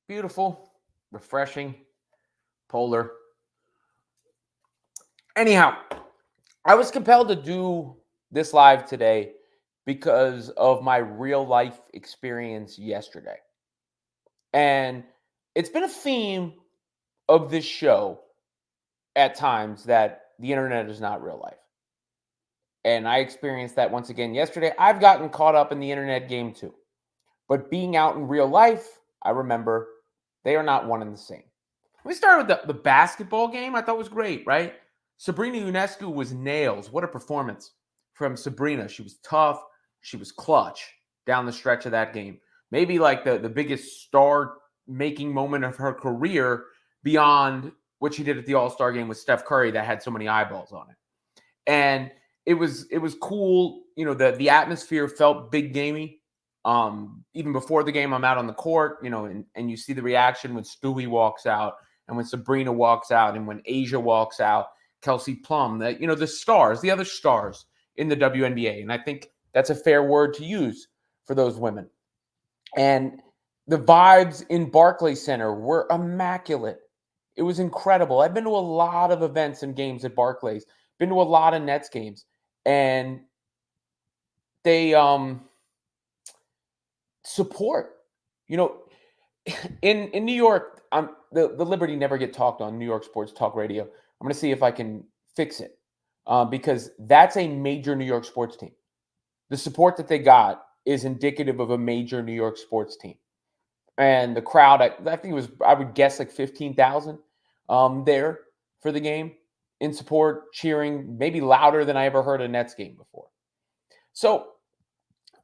Beautiful, refreshing, polar. Anyhow, I was compelled to do this live today because of my real life experience yesterday. And it's been a theme of this show at times that the internet is not real life. And I experienced that once again yesterday. I've gotten caught up in the internet game too. But being out in real life, I remember they are not one and the same. We started with the basketball game. I thought was great, right? Sabrina Ionescu was nails. What a performance from Sabrina. She was tough. She was clutch down the stretch of that game. Maybe like the biggest star making moment of her career beyond what she did at the All-Star game with Steph Curry that had so many eyeballs on it. And it was cool. You know, the atmosphere felt big gamey. Even before the game, I'm out on the court, and you see the reaction when Stewie walks out and when Sabrina walks out and when Asia walks out, Kelsey Plum, the stars, the other stars in the WNBA. And I think that's a fair word to use for those women. And the vibes in Barclays Center were immaculate. It was incredible. I've been to a lot of events and games at Barclays, been to a lot of Nets games, and they support. You know, in New York, the Liberty never get talked on New York Sports Talk Radio. I'm going to see if I can fix it because that's a major New York sports team. The support that they got is indicative of a major New York sports team. And the crowd, I think it was, I would guess like 15,000 there for the game in support, cheering, maybe louder than I ever heard a Nets game before. So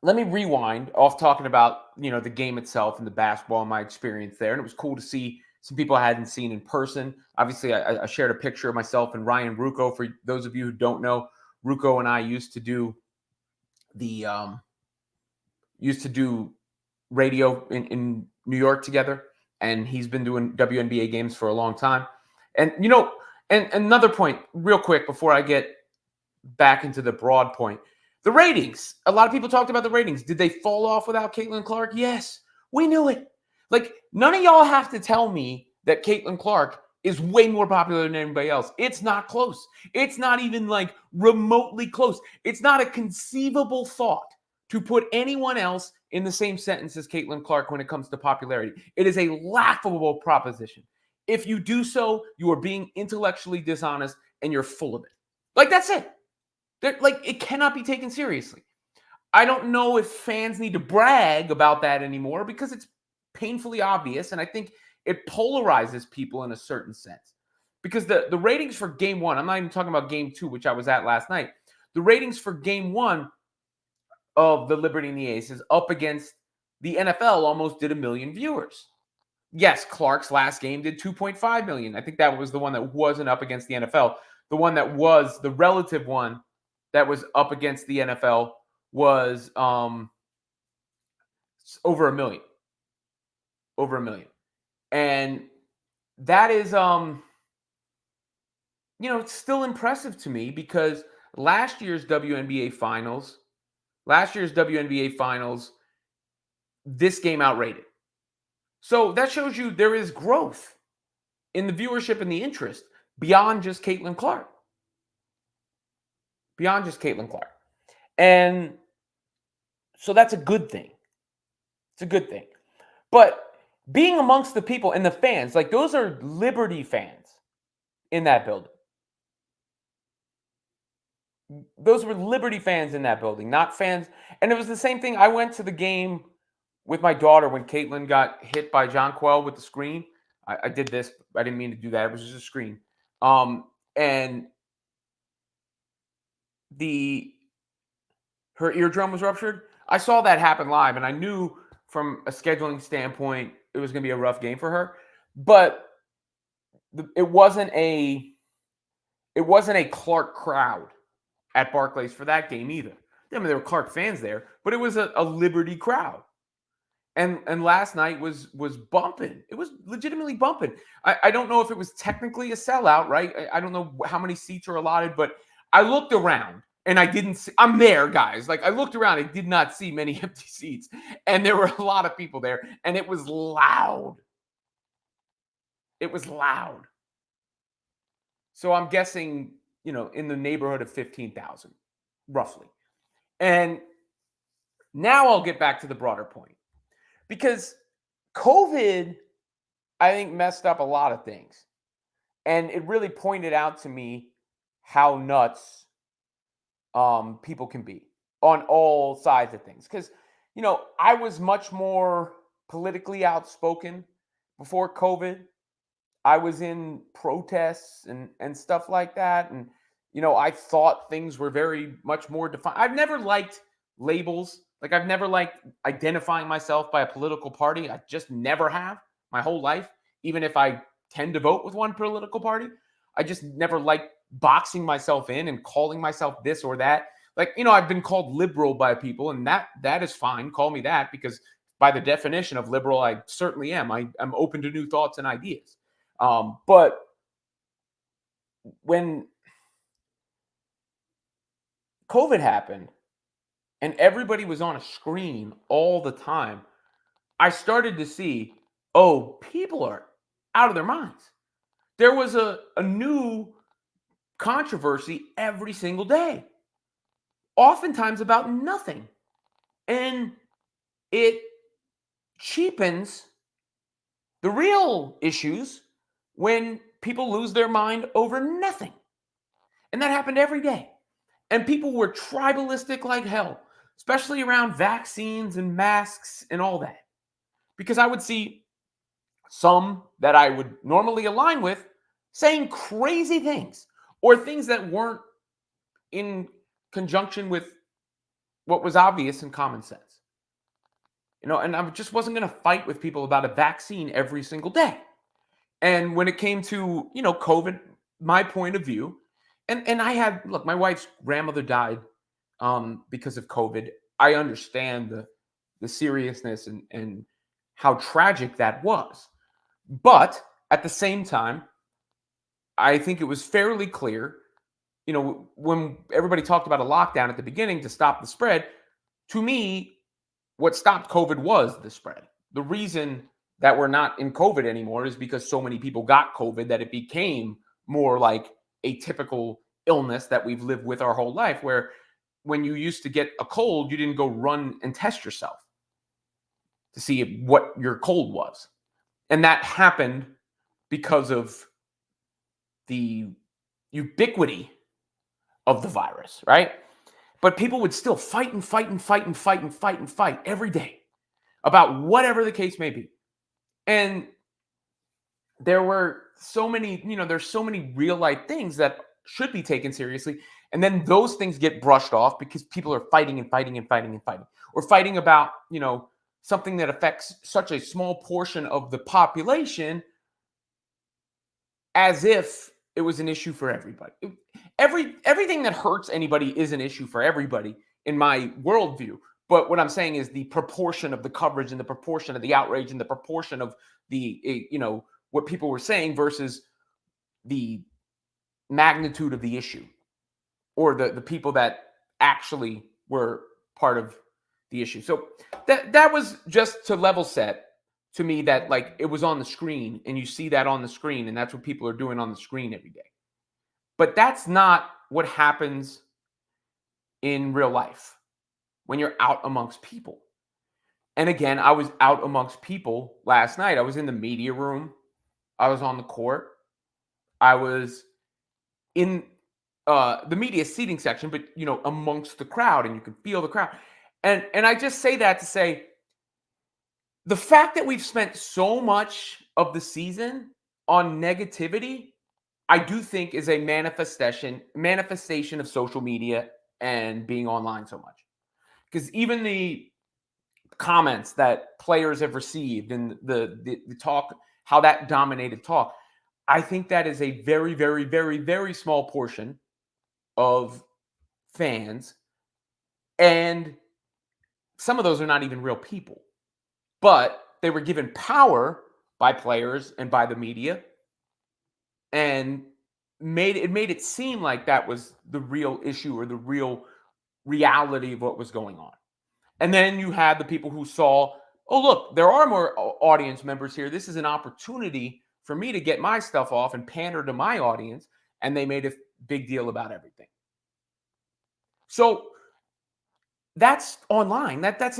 let me rewind off talking about, the game itself and the basketball and my experience there. And it was cool to see some people I hadn't seen in person. Obviously, I shared a picture of myself and Ryan Rucco. For those of you who don't know, Rucco and I used to do radio in New York together. And he's been doing WNBA games for a long time. And, and another point real quick before I get back into the broad point. The ratings. A lot of people talked about the ratings. Did they fall off without Caitlin Clark? Yes. We knew it. Like, none of y'all have to tell me that Caitlin Clark is way more popular than anybody else. It's not close. It's not even like remotely close. It's not a conceivable thought to put anyone else in the same sentence as Caitlin Clark when it comes to popularity. It is a laughable proposition. If you do so, you are being intellectually dishonest and you're full of it. Like, that's it. It cannot be taken seriously. I don't know if fans need to brag about that anymore because it's painfully obvious, and I think it polarizes people in a certain sense. Because the ratings for game one, I'm not even talking about game two, which I was at last night. The ratings for game one of the Liberty and the Aces up against the NFL almost did 1 million viewers. Yes, Clark's last game did 2.5 million. I think that was the one that wasn't up against the NFL. The one that was the relative one that was up against the NFL was over 1 million. Over 1 million. And that is, it's still impressive to me because last year's WNBA Finals, this game outrated. So that shows you there is growth in the viewership and the interest beyond just Caitlin Clark. And so that's a good thing. It's a good thing. But being amongst the people and the fans, like those are Liberty fans in that building. Those were Liberty fans in that building, not fans. And it was the same thing. I went to the game with my daughter when Caitlin got hit by Jonquel with the screen. I did this. I didn't mean to do that. It was just a screen. And her eardrum was ruptured. I saw that happen live, and I knew from a scheduling standpoint it was going to be a rough game for her. But it wasn't a Clark crowd at Barclays for that game either. I mean, there were Clark fans there, but it was a Liberty crowd. And last night was bumping. It was legitimately bumping. I don't know if it was technically a sellout, right? I don't know how many seats are allotted, but I looked around and I didn't see. I'm there, guys. Like, I looked around. I did not see many empty seats. And there were a lot of people there. And it was loud. it was loud. So I'm guessing, in the neighborhood of 15,000, roughly. And now I'll get back to the broader point because COVID, I think, messed up a lot of things. And it really pointed out to me how nuts people can be on all sides of things. Because, I was much more politically outspoken before COVID. I was in protests and stuff like that. And, I thought things were very much more defined. I've never liked labels. Like, I've never liked identifying myself by a political party. I just never have my whole life, even if I tend to vote with one political party. I just never liked boxing myself in and calling myself this or that. Like, I've been called liberal by people, and that is fine. Call me that, because by the definition of liberal, I certainly am. I'm open to new thoughts and ideas. But when COVID happened and everybody was on a screen all the time, I started to see, oh, people are out of their minds. There was a new controversy every single day, oftentimes about nothing. And it cheapens the real issues when people lose their mind over nothing. And that happened every day. And people were tribalistic like hell, especially around vaccines and masks and all that. Because I would see some that I would normally align with saying crazy things or things that weren't in conjunction with what was obvious and common sense. And I just wasn't going to fight with people about a vaccine every single day. And when it came to, COVID, my point of view, and I had, look, my wife's grandmother died because of COVID. I understand the seriousness and how tragic that was. But at the same time, I think it was fairly clear, when everybody talked about a lockdown at the beginning to stop the spread, to me, what stopped COVID was the spread. The reason that we're not in COVID anymore is because so many people got COVID that it became more like a typical illness that we've lived with our whole life, where when you used to get a cold, you didn't go run and test yourself to see what your cold was. And that happened because of the ubiquity of the virus, right? But people would still fight and fight and fight and fight and fight and fight every day about whatever the case may be. And there were so many, there's so many real life things that should be taken seriously. And then those things get brushed off because people are fighting and fighting and fighting and fighting. Or fighting about, something that affects such a small portion of the population as if it was an issue for everybody. Everything that hurts anybody is an issue for everybody in my worldview. But what I'm saying is the proportion of the coverage and the proportion of the outrage and the proportion of the, what people were saying versus the magnitude of the issue or the people that actually were part of the issue. So that was just to level set to me that, like, it was on the screen and you see that on the screen and that's what people are doing on the screen every day. But that's not what happens in real life when you're out amongst people. And again, I was out amongst people last night. I was in the media room. I was on the court. I was in the media seating section, but, amongst the crowd, and you can feel the crowd. And I just say that to say the fact that we've spent so much of the season on negativity, I do think is a manifestation of social media and being online so much. Because even the comments that players have received and the talk, how that dominated talk, I think that is a very, very, very, very small portion of fans. And some of those are not even real people. But they were given power by players and by the media and made it seem like that was the real issue or the real reality of what was going on. And then you had the people who saw, oh, look, there are more audience members here. This is an opportunity for me to get my stuff off and pander to my audience, and they made a big deal about everything. So that's online. That's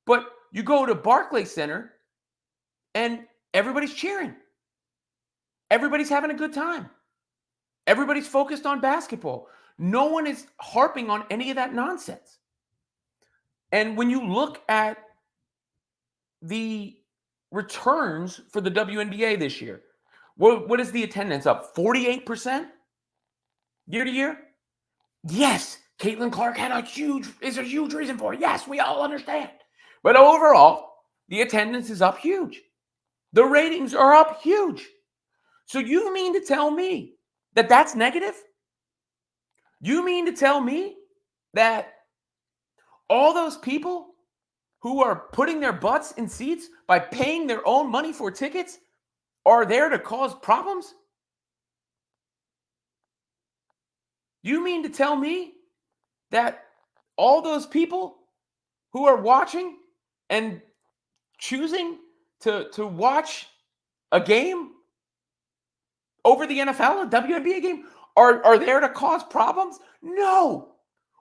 but you go to Barclays Center and everybody's cheering. Everybody's having a good time. Everybody's focused on basketball. No one is harping on any of that nonsense. And when you look at the returns for the WNBA this year, what is the attendance up? 48% year to year? Yes, Caitlin Clark is a huge reason for it. Yes, we all understand. But overall, the attendance is up huge. The ratings are up huge. So you mean to tell me that that's negative? You mean to tell me that all those people who are putting their butts in seats by paying their own money for tickets are there to cause problems? You mean to tell me that all those people who are watching and choosing to watch a game over the NFL, a WNBA game, are there to cause problems? No.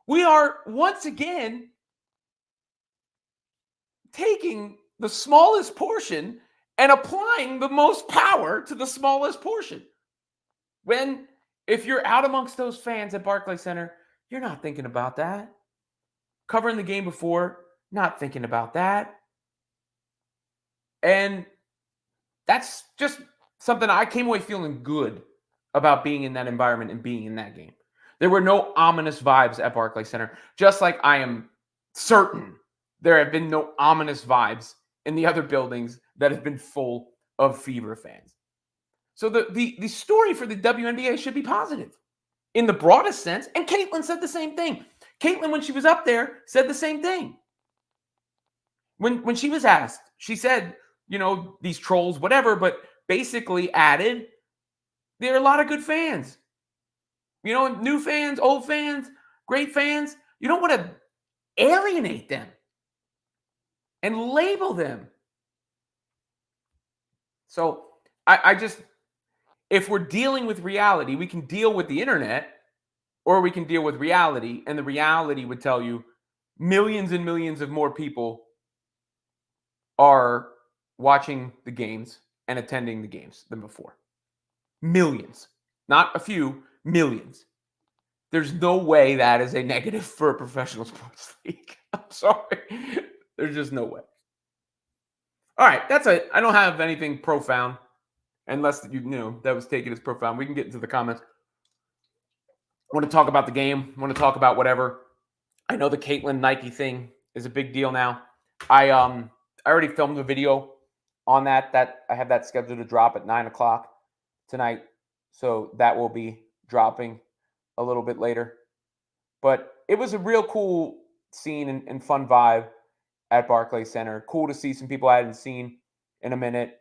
We are once again taking the smallest portion and applying the most power to the smallest portion. When, if you're out amongst those fans at Barclays Center, you're not thinking about that. Covering the game before, not thinking about that. And that's just something I came away feeling good about being in that environment and being in that game. There were no ominous vibes at Barclays Center, just like I am certain there have been no ominous vibes in the other buildings that have been full of Fever fans. So the story for the WNBA should be positive in the broadest sense. And Caitlin said the same thing. Caitlin, when she was up there, said the same thing. When she was asked, she said, these trolls, whatever, but basically added, there are a lot of good fans. New fans, old fans, great fans. You don't want to alienate them and label them. So I just, if we're dealing with reality, we can deal with the internet or we can deal with reality. And the reality would tell you millions and millions of more people are watching the games and attending the games than before. Millions. Not a few, millions. There's no way that is a negative for a professional sports league. I'm sorry. There's just no way. All right, that's it. I don't have anything profound, unless that was taken as profound. We can get into the comments. I want to talk about the game. I want to talk about whatever. I know the Caitlin Nike thing is a big deal now. I already filmed a video on that I have that scheduled to drop at 9:00 tonight. So that will be dropping a little bit later. But it was a real cool scene and fun vibe at Barclays Center. Cool to see some people I hadn't seen in a minute.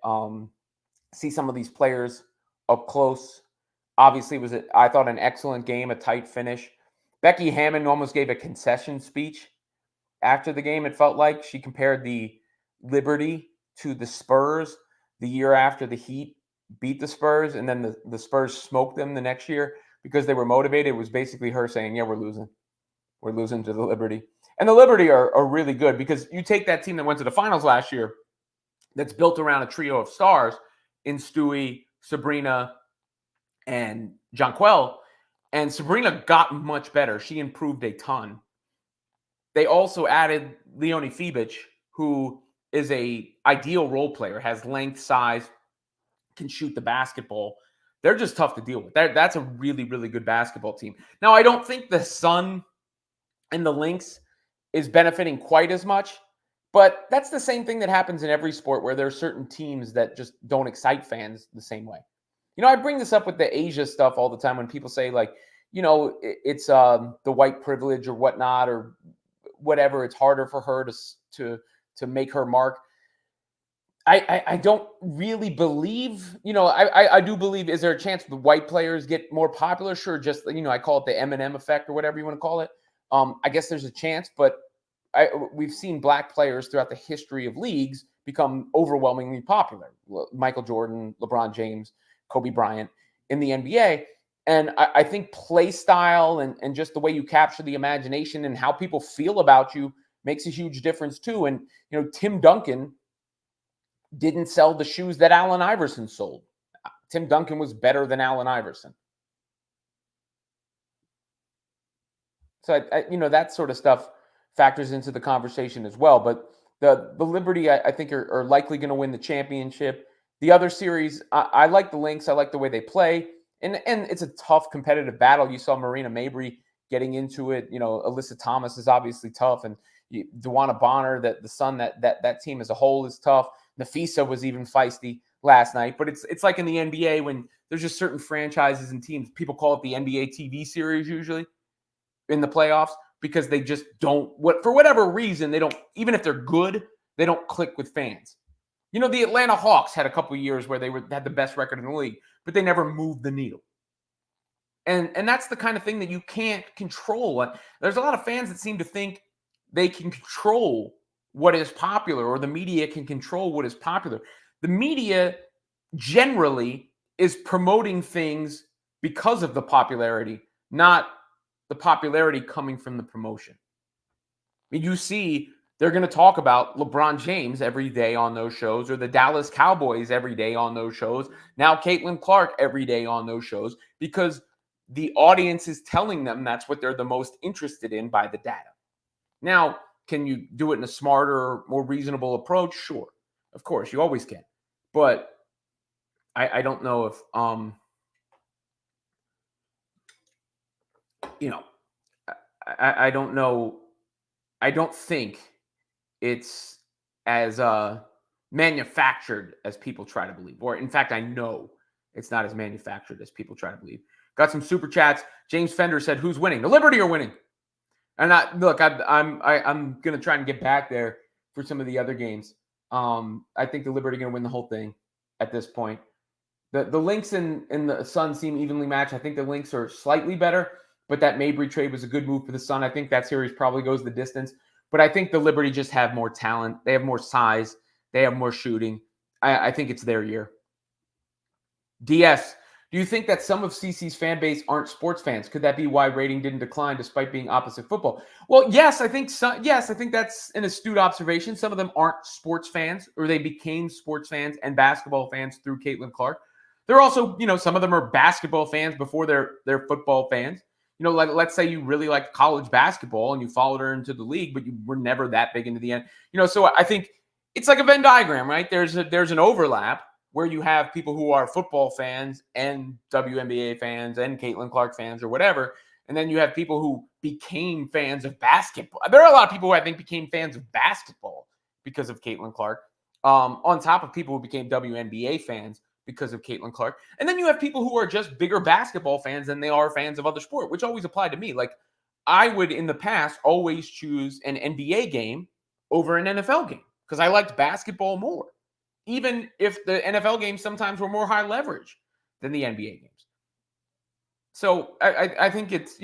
See some of these players up close. Obviously, it was, I thought, an excellent game, a tight finish. Becky Hammon almost gave a concession speech after the game, it felt like. She compared the Liberty to the Spurs the year after the Heat beat the Spurs, and then the Spurs smoked them the next year because they were motivated. It was basically her saying, yeah, we're losing. We're losing to the Liberty. And the Liberty are really good because you take that team that went to the finals last year that's built around a trio of stars in Stewie, Sabrina, and Jonquel, and Sabrina got much better. She improved a ton. They also added Leonie Fibic, who is a ideal role player, has length, size, can shoot the basketball. They're just tough to deal with. That's a really, really good basketball team. Now, I don't think the Sun and the Lynx is benefiting quite as much, but that's the same thing that happens in every sport where there are certain teams that just don't excite fans the same way. I bring this up with the Asia stuff all the time when people say, like, it's the white privilege or whatnot or whatever. It's harder for her to make her mark. I don't really believe, I do believe, is there a chance the white players get more popular? Sure, just, I call it the Eminem effect or whatever you want to call it. I guess there's a chance, but we've seen black players throughout the history of leagues become overwhelmingly popular. Michael Jordan, LeBron James, Kobe Bryant in the NBA. And I think play style and just the way you capture the imagination and how people feel about you makes a huge difference too. And, Tim Duncan didn't sell the shoes that Allen Iverson sold. Tim Duncan was better than Allen Iverson. So, that sort of stuff factors into the conversation as well. But the Liberty, I think, are likely going to win the championship. The other series, I like the Lynx. I like the way they play. And it's a tough competitive battle. You saw Marina Mabrey getting into it. Alyssa Thomas is obviously tough. And DeWanna Bonner, the Sun, that team as a whole is tough. Nafisa was even feisty last night. But it's like in the NBA when there's just certain franchises and teams. People call it the NBA TV series usually in the playoffs because they just don't, for whatever reason, they don't, even if they're good, they don't click with fans. The Atlanta Hawks had a couple of years where they had the best record in the league, but they never moved the needle. And that's the kind of thing that you can't control. There's a lot of fans that seem to think they can control what is popular, or the media can control what is popular. The media generally is promoting things because of the popularity, not the popularity coming from the promotion. I mean, you see, they're going to talk about LeBron James every day on those shows, or the Dallas Cowboys every day on those shows. Now, Caitlin Clark every day on those shows, because the audience is telling them that's what they're the most interested in by the data. Now, can you do it in a smarter, more reasonable approach? Sure. Of course, you always can. But I don't know if, I don't know. I don't think it's as manufactured as people try to believe. Or, in fact, I know it's not as manufactured as people try to believe. Got some super chats. James Fender said, "Who's winning? The Liberty are winning." And I'm going to try and get back there for some of the other games. I think the Liberty are going to win the whole thing at this point. The Lynx and the Sun seem evenly matched. I think the Lynx are slightly better, but that Mabrey trade was a good move for the Sun. I think that series probably goes the distance. But I think the Liberty just have more talent. They have more size. They have more shooting. I think it's their year. DS, do you think that some of CC's fan base aren't sports fans? Could that be why rating didn't decline despite being opposite football? Well, yes, I think so. Yes, I think that's an astute observation. Some of them aren't sports fans, or they became sports fans and basketball fans through Caitlin Clark. They're also, some of them are basketball fans before they're football fans. Like, let's say you really liked college basketball and you followed her into the league, but you were never that big into the end. So I think it's like a Venn diagram, right? There's an overlap where you have people who are football fans and WNBA fans and Caitlin Clark fans or whatever. And then you have people who became fans of basketball. There are a lot of people who I think became fans of basketball because of Caitlin Clark, on top of people who became WNBA fans because of Caitlin Clark. And then you have people who are just bigger basketball fans than they are fans of other sport, which always applied to me. Like, I would, in the past, always choose an NBA game over an NFL game because I liked basketball more, even if the NFL games sometimes were more high leverage than the NBA games. So I think it's,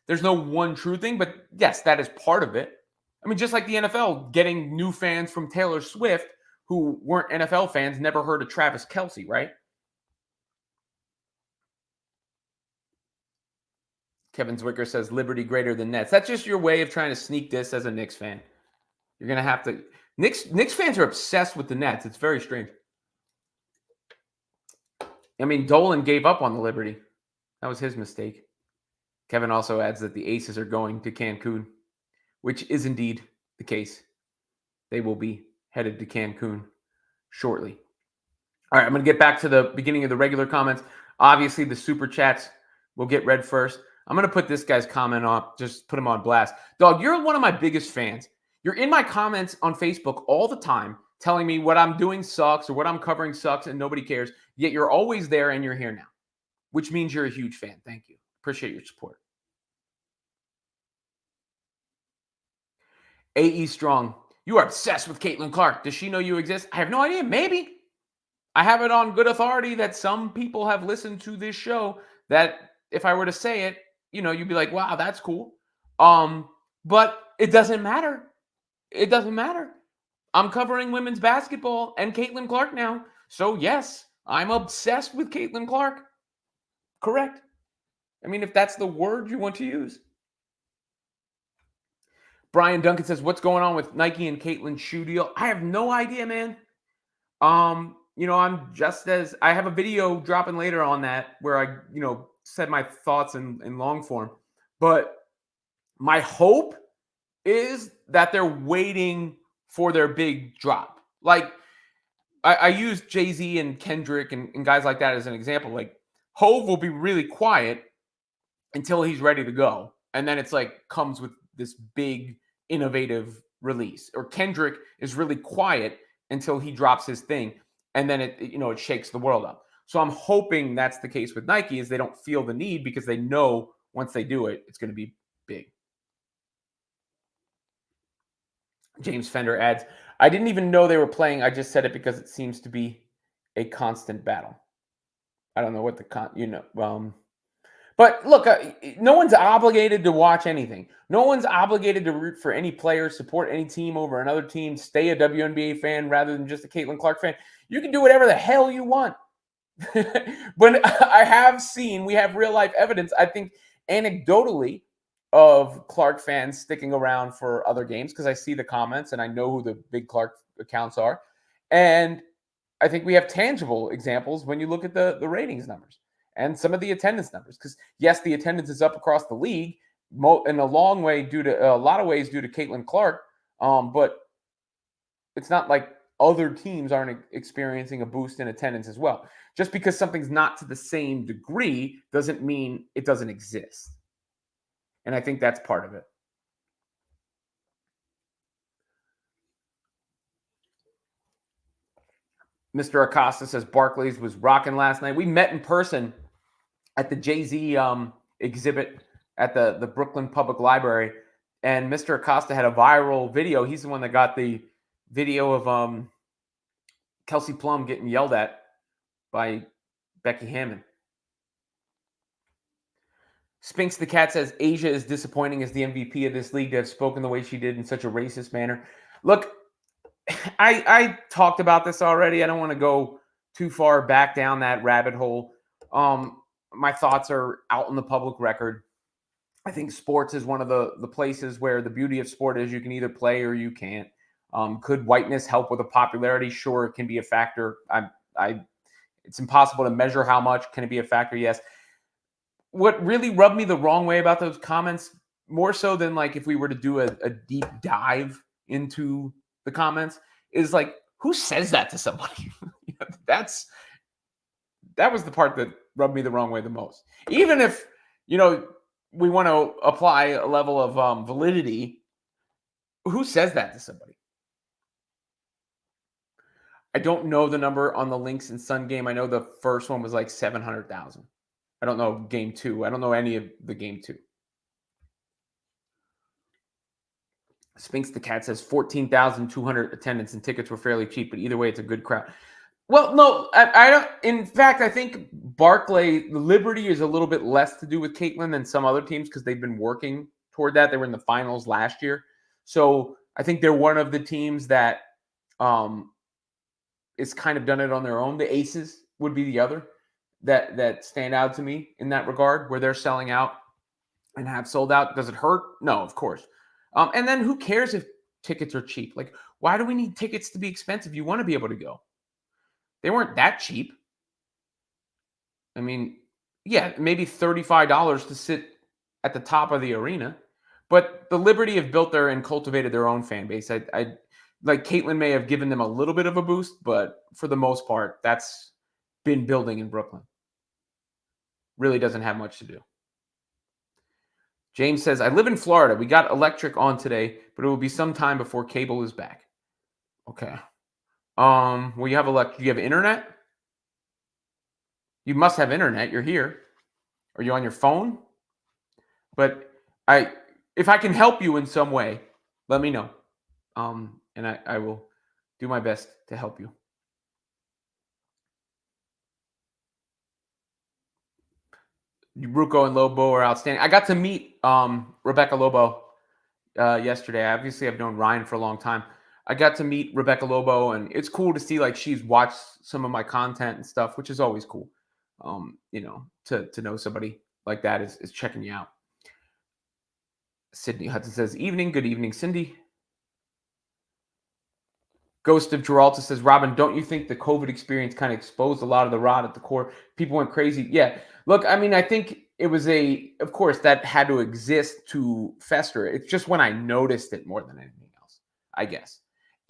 there's no one true thing, but yes, that is part of it. I mean, just like the NFL getting new fans from Taylor Swift who weren't NFL fans, never heard of Travis Kelce, right? Kevin Zwicker says Liberty greater than Nets. That's just your way of trying to sneak this as a Knicks fan. You're going to have to. Knicks fans are obsessed with the Nets. It's very strange. I mean, Dolan gave up on the Liberty. That was his mistake. Kevin also adds that the Aces are going to Cancun, which is indeed the case. They will be headed to Cancun shortly. All right, I'm going to get back to the beginning of the regular comments. Obviously, the super chats will get read first. I'm going to put this guy's comment up, just put him on blast. Dog, you're one of my biggest fans. You're in my comments on Facebook all the time telling me what I'm doing sucks or what I'm covering sucks and nobody cares. Yet you're always there and you're here now, which means you're a huge fan. Thank you. Appreciate your support. AE Strong, you are obsessed with Caitlin Clark. Does she know you exist? I have no idea. Maybe. I have it on good authority that some people have listened to this show that if I were to say it, you'd be like, wow, that's cool. But it doesn't matter It doesn't matter. I'm covering women's basketball and Caitlin Clark now. So, yes, I'm obsessed with Caitlin Clark. Correct. I mean, if that's the word you want to use. Brian Duncan says, "What's going on with Nike and Caitlin's shoe deal?" I have no idea, man. I'm just as I have a video dropping later on that where I, said my thoughts in long form. But my hope is that they're waiting for their big drop. Like I use Jay-Z and Kendrick and guys like that as an example. Like Hove will be really quiet until he's ready to go. And then it's like comes with this big innovative release. Or Kendrick is really quiet until he drops his thing. And then it shakes the world up. So I'm hoping that's the case with Nike is they don't feel the need because they know once they do it, it's going to be big. James Fender adds, I didn't even know they were playing. I just said it because it seems to be a constant battle. I don't know what but look, no one's obligated to watch anything. No one's obligated to root for any player, support any team over another team, stay a WNBA fan rather than just a Caitlin Clark fan. You can do whatever the hell you want. But we have real life evidence, I think, anecdotally, of Clark fans sticking around for other games because I see the comments and I know who the big Clark accounts are. And I think we have tangible examples when you look at the ratings numbers and some of the attendance numbers. Because yes, the attendance is up across the league in a long way due to a lot of ways due to Caitlin Clark. But it's not like other teams aren't experiencing a boost in attendance as well. Just because something's not to the same degree doesn't mean it doesn't exist. And I think that's part of it. Mr. Acosta says Barclays was rocking last night. We met in person at the Jay-Z exhibit at the Brooklyn Public Library. And Mr. Acosta had a viral video. He's the one that got the video of Kelsey Plum getting yelled at by Becky Hammond. Spinks the Cat says Asia is disappointing as the MVP of this league to have spoken the way she did in such a racist manner. Look, I talked about this already. I don't want to go too far back down that rabbit hole. My thoughts are out in the public record. I think sports is one of the places where the beauty of sport is you can either play or you can't. Could whiteness help with the popularity? Sure, it can be a factor. It's impossible to measure how much. Can it be a factor? Yes. What really rubbed me the wrong way about those comments, more so than like if we were to do a deep dive into the comments, is like, who says that to somebody? That was the part that rubbed me the wrong way the most. Even if, we want to apply a level of validity, who says that to somebody? I don't know the number on the Lynx and Sun game. I know the first one was like 700,000. I don't know game 2. I don't know any of the game 2. Spinks the Cat says 14,200 attendance and tickets were fairly cheap, but either way, it's a good crowd. Well, no, I don't. In fact, I think Liberty is a little bit less to do with Caitlin than some other teams because they've been working toward that. They were in the finals last year. So I think they're one of the teams that is kind of done it on their own. The Aces would be the other that stand out to me in that regard, where they're selling out and have sold out. Does it hurt? No, of course. And then who cares if tickets are cheap? Like, why do we need tickets to be expensive? You want to be able to go. They weren't that cheap. I mean, yeah, maybe $35 to sit at the top of the arena. But the Liberty have built and cultivated their own fan base. I like Caitlin may have given them a little bit of a boost, but for the most part, that's been building in Brooklyn. Really doesn't have much to do. James says, I live in Florida. We got electric on today, but it will be some time before cable is back. Okay. Well, you have electric. You have internet? You must have internet. You're here. Are you on your phone? But if I can help you in some way, let me know. And I will do my best to help you. Ruco and Lobo are outstanding. I got to meet Rebecca Lobo yesterday. Obviously, I've known Ryan for a long time. I got to meet Rebecca Lobo, and it's cool to see like she's watched some of my content and stuff, which is always cool. To know somebody like that is checking you out. Sydney Hudson says, "Evening, good evening, Cindy." Ghost of Gibraltar says, Robin, don't you think the COVID experience kind of exposed a lot of the rot at the core? People went crazy. Yeah. Look, I mean, I think it was of course, that had to exist to fester. It's just when I noticed it more than anything else, I guess.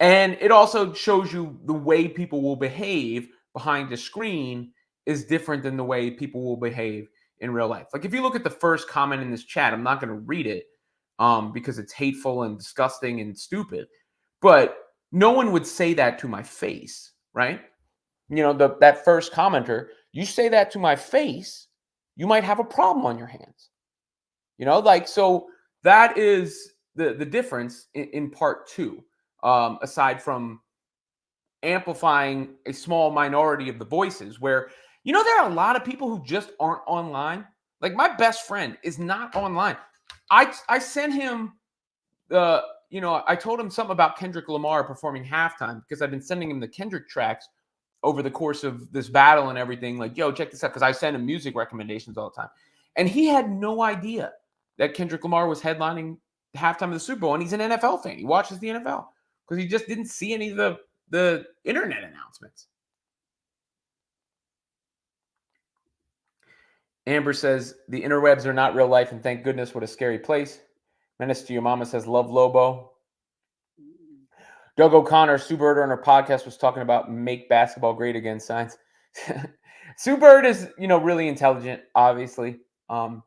And it also shows you the way people will behave behind a screen is different than the way people will behave in real life. Like if you look at the first comment in this chat, I'm not going to read it because it's hateful and disgusting and stupid. But no one would say that to my face, right? That first commenter, you say that to my face, you might have a problem on your hands. So that is the difference in part two, aside from amplifying a small minority of the voices where, there are a lot of people who just aren't online. Like my best friend is not online. I sent him I told him something about Kendrick Lamar performing halftime because I've been sending him the Kendrick tracks over the course of this battle and everything. Like, yo, check this out, because I send him music recommendations all the time. And he had no idea that Kendrick Lamar was headlining halftime of the Super Bowl, and he's an NFL fan. He watches the NFL because he just didn't see any of the internet announcements. Amber says, the interwebs are not real life, and thank goodness, what a scary place. Menace to Your Mama says, love Lobo. Doug O'Connor, Sue Bird on her podcast was talking about make basketball great again signs. Sue Bird is, really intelligent, obviously. I'd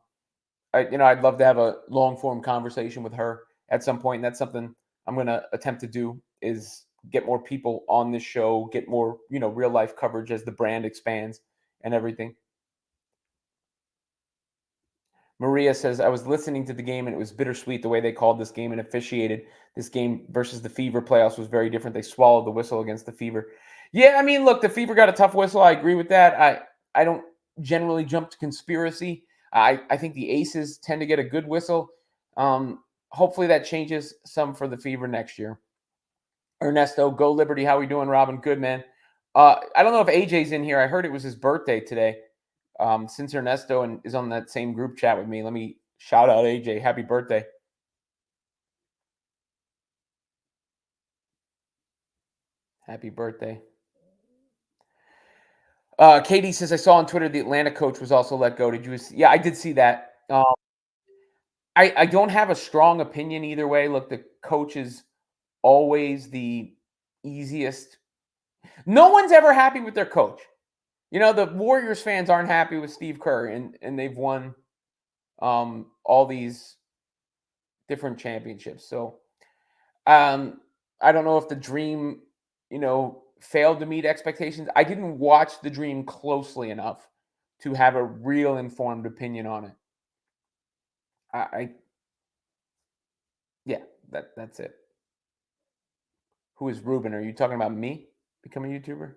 love to have a long form conversation with her at some point. And that's something I'm going to attempt to do is get more people on this show, get more, real life coverage as the brand expands and everything. Maria says, I was listening to the game and it was bittersweet the way they called this game and officiated this game versus the Fever playoffs was very different. They swallowed the whistle against the Fever. Yeah, I mean, look, the Fever got a tough whistle. I agree with that. I don't generally jump to conspiracy. I think the Aces tend to get a good whistle. Hopefully that changes some for the Fever next year. Ernesto, go Liberty. How we doing, Robin? Good, man. I don't know if AJ's in here. I heard it was his birthday today. Since Ernesto is on that same group chat with me, let me shout out AJ. Happy birthday. Happy birthday. Katie says, I saw on Twitter the Atlanta coach was also let go. Did you see? Yeah, I did see that. I don't have a strong opinion either way. Look, the coach is always the easiest. No one's ever happy with their coach. The Warriors fans aren't happy with Steve Kerr, and they've won all these different championships. So I don't know if the Dream, failed to meet expectations. I didn't watch the Dream closely enough to have a real informed opinion on it. That's it. Who is Ruben? Are you talking about me becoming a YouTuber?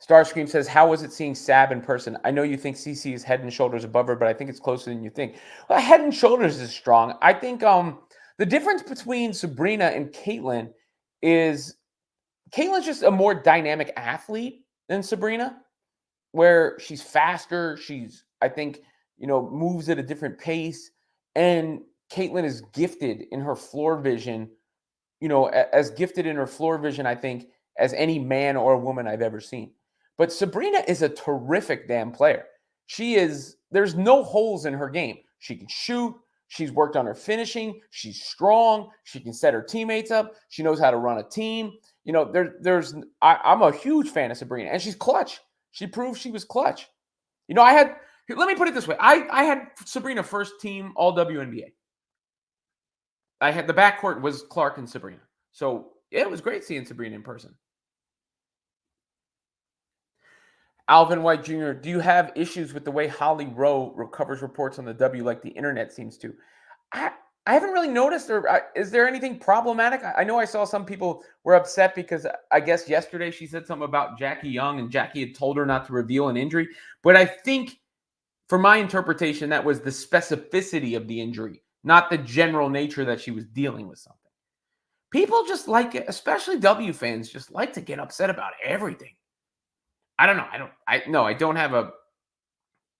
Starscream says, how was it seeing Sab in person? I know you think CC is head and shoulders above her, but I think it's closer than you think. Well, head and shoulders is strong. I think the difference between Sabrina and Caitlyn is Caitlin's just a more dynamic athlete than Sabrina, where she's faster. I think, moves at a different pace. And Caitlyn is gifted in her floor vision, as gifted in her floor vision, I think, as any man or woman I've ever seen. But Sabrina is a terrific damn player. There's no holes in her game. She can shoot. She's worked on her finishing. She's strong. She can set her teammates up. She knows how to run a team. I'm a huge fan of Sabrina, and she's clutch. She proved she was clutch. Let me put it this way. I had Sabrina first team all WNBA. I had the backcourt was Clark and Sabrina. So it was great seeing Sabrina in person. Alvin White Jr., do you have issues with the way Holly Rowe covers reports on the W like the internet seems to? I haven't really noticed, or is there anything problematic? I know I saw some people were upset because I guess yesterday she said something about Jackie Young and Jackie had told her not to reveal an injury. But I think, for my interpretation, that was the specificity of the injury not the general nature that she was dealing with something. People just like it, especially W fans, just like to get upset about everything. I don't know. I don't have a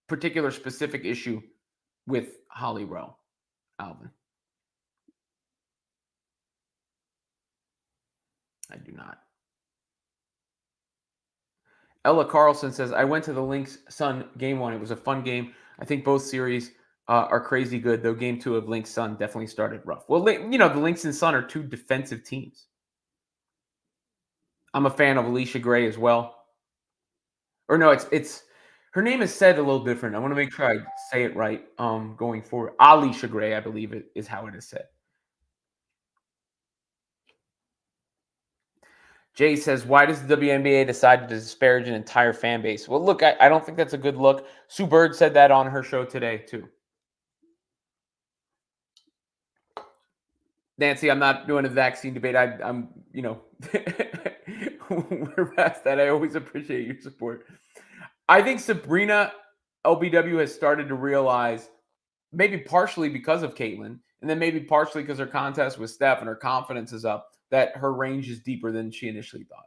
particular specific issue with Holly Rowe, Alvin. I do not. Ella Carlson says, I went to the Lynx Sun game one. It was a fun game. I think both series are crazy good, though game two of Lynx Sun definitely started rough. Well, the Lynx and Sun are two defensive teams. I'm a fan of Alicia Gray as well. Or no, it's her name is said a little different. I want to make sure I say it right going forward. Alicia Gray, I believe it is how it is said. Jay says, why does the WNBA decide to disparage an entire fan base? Well, look, I don't think that's a good look. Sue Bird said that on her show today, too. Nancy, I'm not doing a vaccine debate. I'm we're past that. I always appreciate your support. I think Sabrina LBW has started to realize, maybe partially because of Caitlin, and then maybe partially because her contest with Steph and her confidence is up, that her range is deeper than she initially thought.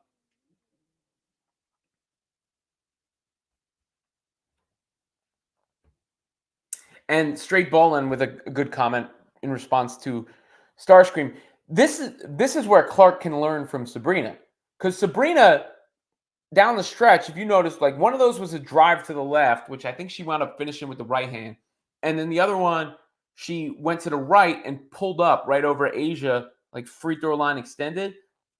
And Straight Ballin with a good comment in response to Starscream. This is where Clark can learn from Sabrina, because Sabrina down the stretch, if you notice, like one of those was a drive to the left, which I think she wound up finishing with the right hand, and then the other one she went to the right and pulled up right over Asia, like free throw line extended,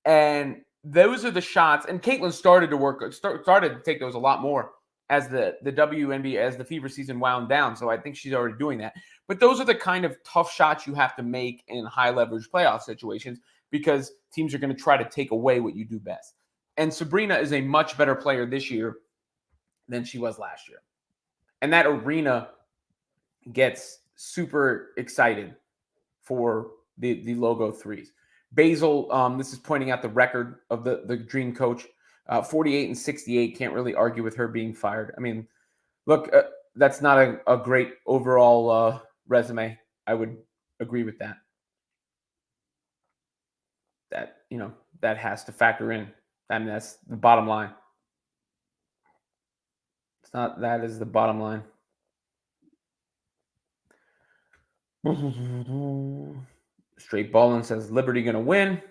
and those are the shots. And Caitlin started to take those a lot more as the WNBA, as the Fever season wound down. So I think she's already doing that. But those are the kind of tough shots you have to make in high leverage playoff situations, because teams are going to try to take away what you do best. And Sabrina is a much better player this year than she was last year. And that arena gets super excited for the logo threes. Basil, this is pointing out the record of the Dream coach, 48 and 68. Can't really argue with her being fired. I mean, look, that's not a great overall resume. I would agree with that. That has to factor in. I mean, that's the bottom line. It's not, that is the bottom line. Straight Ballin says, Liberty going to win.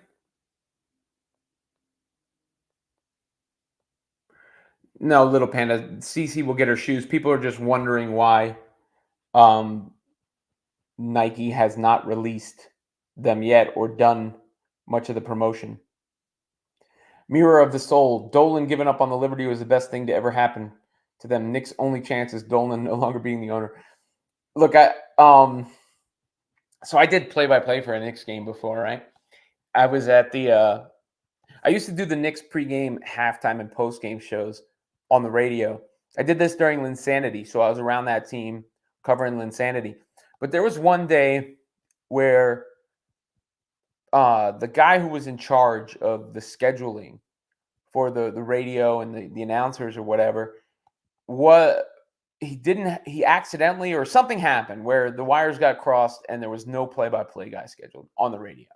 No, Little Panda. CC will get her shoes. People are just wondering why Nike has not released them yet or done much of the promotion. Mirror of the Soul. Dolan giving up on the Liberty was the best thing to ever happen to them. Nick's only chance is Dolan no longer being the owner. Look, so I did play-by-play for a Knicks game before, right? I was at I used to do the Knicks pregame, halftime, and postgame shows on the radio. I did this during Linsanity, so I was around that team covering Linsanity. But there was one day where the guy who was in charge of the scheduling for the radio and the announcers or whatever, he accidentally, or something happened where the wires got crossed and there was no play-by-play guy scheduled on the radio.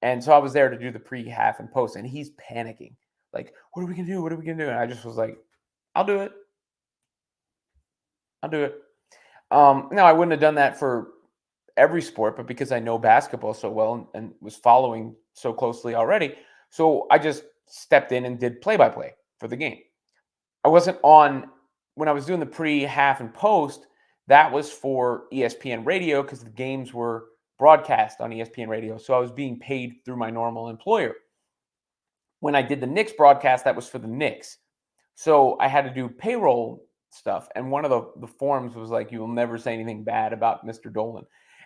And so I was there to do the pre, half, and post, and he's panicking. Like, what are we going to do? What are we going to do? And I just was like, I'll do it. Now, I wouldn't have done that for every sport, but because I know basketball so well and was following so closely already, so I just stepped in and did play-by-play for the game. I wasn't on, when I was doing the pre, half, and post, that was for ESPN radio because the games were broadcast on ESPN radio. So I was being paid through my normal employer. When I did the Knicks broadcast, that was for the Knicks. So I had to do payroll stuff. And one of the forms was like, you will never say anything bad about Mr. Dolan.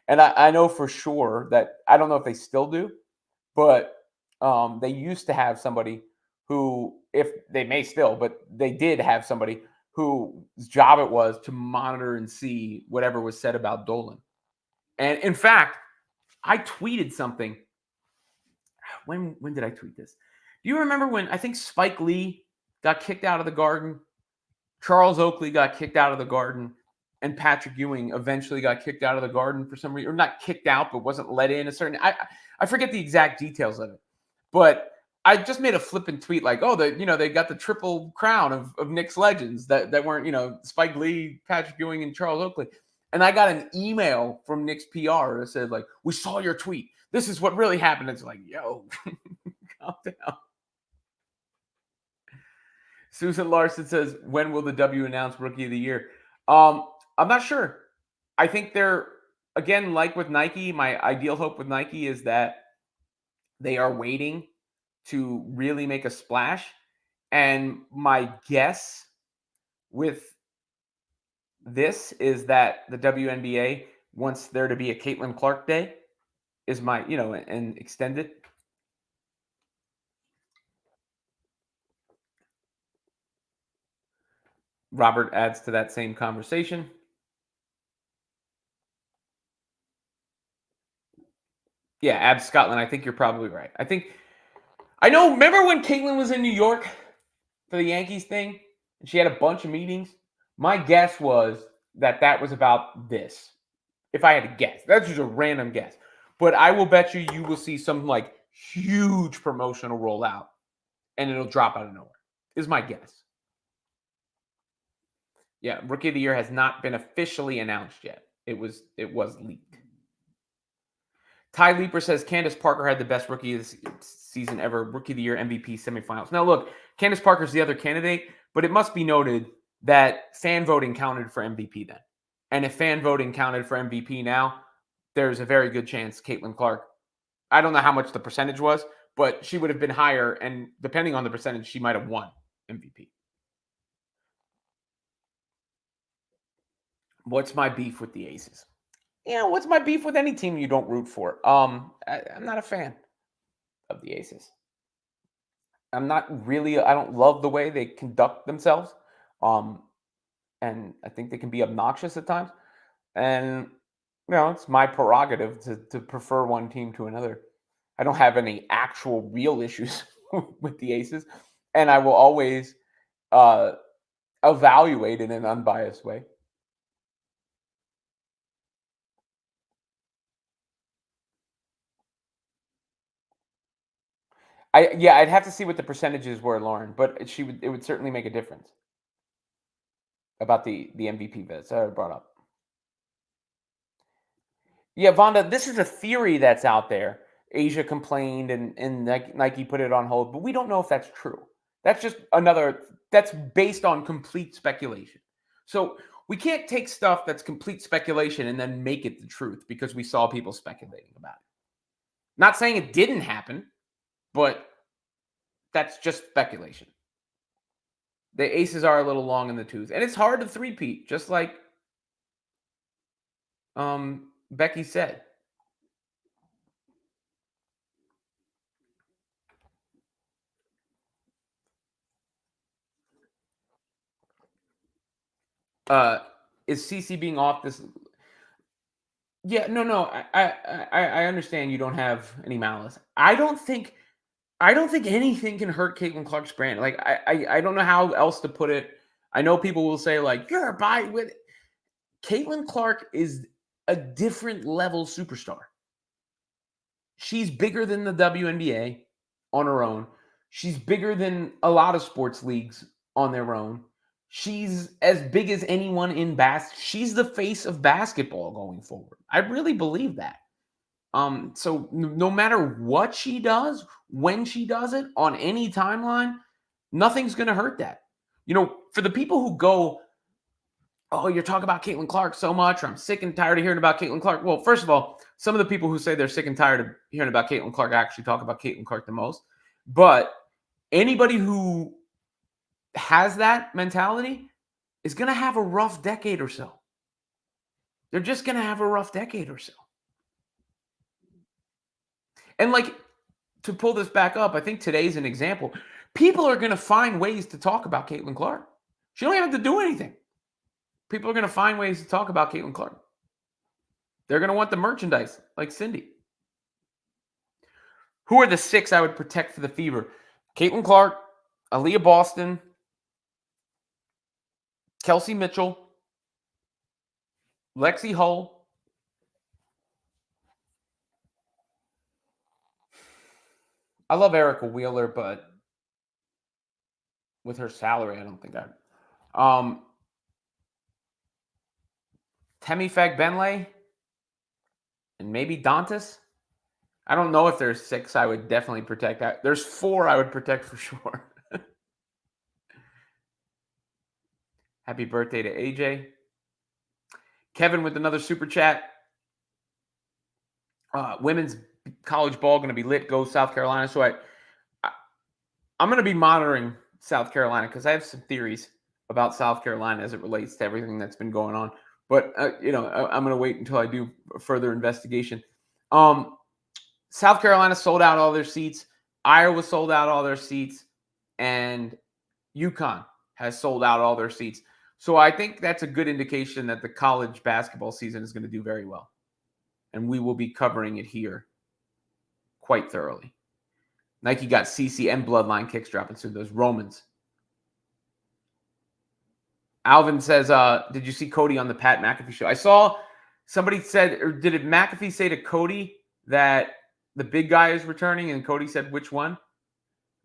And I know for sure that, I don't know if they still do, but they used to have somebody who, if they may still, but they did have somebody whose job it was to monitor and see whatever was said about Dolan. And in fact, I tweeted something. When did I tweet this? Do you remember when I think Spike Lee got kicked out of the Garden? Charles Oakley got kicked out of the Garden. and Patrick Ewing eventually got kicked out of the Garden for some reason, or not kicked out, but wasn't let in a certain. I forget the exact details of it, but I just made a flippant tweet like, "Oh, they got the triple crown of Knicks legends that weren't Spike Lee, Patrick Ewing, and Charles Oakley." And I got an email from Knicks PR that said like, "We saw your tweet. This is what really happened." It's like, yo, calm down. Susan Larson says, "When will the W announce Rookie of the Year?" I'm not sure. I think they're again like with Nike. My ideal hope with Nike is that they are waiting to really make a splash. And my guess with this is that the WNBA wants there to be a Caitlin Clark Day, is my and extended. Robert adds to that same conversation. Yeah, Abs Scotland. I think you're probably right. I know. Remember when Caitlin was in New York for the Yankees thing, and she had a bunch of meetings? My guess was that was about this. If I had to guess, that's just a random guess. But I will bet you will see some like huge promotional rollout, and it'll drop out of nowhere. Is my guess. Yeah, Rookie of the Year has not been officially announced yet. It was leaked. Ty Leeper says Candace Parker had the best rookie of the season ever, Rookie of the Year, MVP, semifinals. Now, look, Candace Parker's the other candidate, but it must be noted that fan voting counted for MVP then. And if fan voting counted for MVP now, there's a very good chance Caitlin Clark, I don't know how much the percentage was, but she would have been higher. And depending on the percentage, she might have won MVP. What's my beef with the Aces? What's my beef with any team you don't root for? I'm not a fan of the Aces. I don't love the way they conduct themselves. Um, and I think they can be obnoxious at times. And, it's my prerogative to prefer one team to another. I don't have any actual real issues with the Aces. And I will always uh, evaluate in an unbiased way. I'd have to see what the percentages were, Lauren, but it would certainly make a difference about the MVP bets that I brought up. Yeah, Vonda, this is a theory that's out there. Asia complained and Nike put it on hold, but we don't know if that's true. That's based on complete speculation. So we can't take stuff that's complete speculation and then make it the truth because we saw people speculating about it. Not saying it didn't happen, but that's just speculation. The Aces are a little long in the tooth, and it's hard to three-peat, just like Becky said. Uh, is CC being off this? Yeah, no. I understand you don't have any malice. I don't think anything can hurt Caitlin Clark's brand. Like I don't know how else to put it. I know people will say like you're by with Caitlin Clark is a different level superstar. She's bigger than the WNBA on her own. She's bigger than a lot of sports leagues on their own. She's as big as anyone in She's the face of basketball going forward. I really believe that. So no matter what she does, when she does it, on any timeline, nothing's going to hurt that. For the people who go, oh, you're talking about Caitlin Clark so much, or I'm sick and tired of hearing about Caitlin Clark. Well, first of all, some of the people who say they're sick and tired of hearing about Caitlin Clark actually talk about Caitlin Clark the most. But anybody who has that mentality is going to have a rough decade or so. They're just going to have a rough decade or so. And like, to pull this back up, I think today's an example. People are going to find ways to talk about Caitlin Clark. She don't have to do anything. People are going to find ways to talk about Caitlin Clark. They're going to want the merchandise, like Cindy. Who are the 6 I would protect for the Fever? Caitlin Clark, Aaliyah Boston, Kelsey Mitchell, Lexi Hull. I love Erica Wheeler, but with her salary, I don't think I. Temi Fagbenle and maybe Dantas. I don't know if there's 6 I would definitely protect. There's 4 I would protect for sure. Happy birthday to AJ. Kevin with another super chat. Women's college ball going to be lit. Go South Carolina. So I'm going to be monitoring South Carolina because I have some theories about South Carolina as it relates to everything that's been going on. But I'm going to wait until I do further investigation. South Carolina sold out all their seats. Iowa sold out all their seats, and UConn has sold out all their seats. So I think that's a good indication that the college basketball season is going to do very well. And we will be covering it here quite thoroughly. Nike got CC and Bloodline kicks dropping soon. Those Romans. Alvin says, did you see Cody on the Pat McAfee show? I saw somebody said, or did it McAfee say to Cody that the big guy is returning? And Cody said, which one?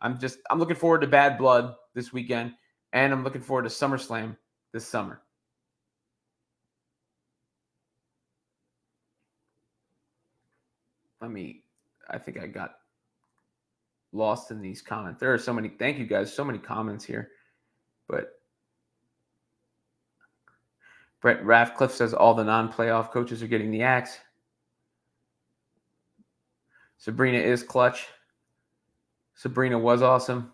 I'm looking forward to Bad Blood this weekend. And I'm looking forward to SummerSlam this summer. I think I got lost in these comments. There are so many, thank you guys, so many comments here. But Brett Rathcliffe says all the non-playoff coaches are getting the axe. Sabrina is clutch. Sabrina was awesome.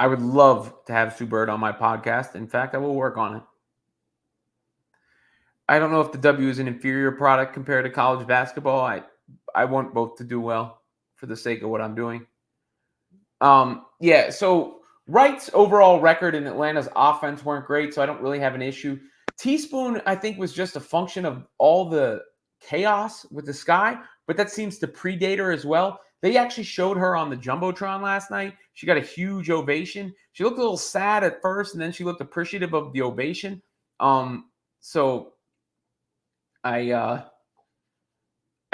I would love to have Sue Bird on my podcast. In fact, I will work on it. I don't know if the W is an inferior product compared to college basketball. I want both to do well for the sake of what I'm doing. So Wright's overall record in Atlanta's offense weren't great, so I don't really have an issue. Teaspoon, I think, was just a function of all the chaos with the Sky, but that seems to predate her as well. They actually showed her on the Jumbotron last night. She got a huge ovation. She looked a little sad at first, and then she looked appreciative of the ovation. So I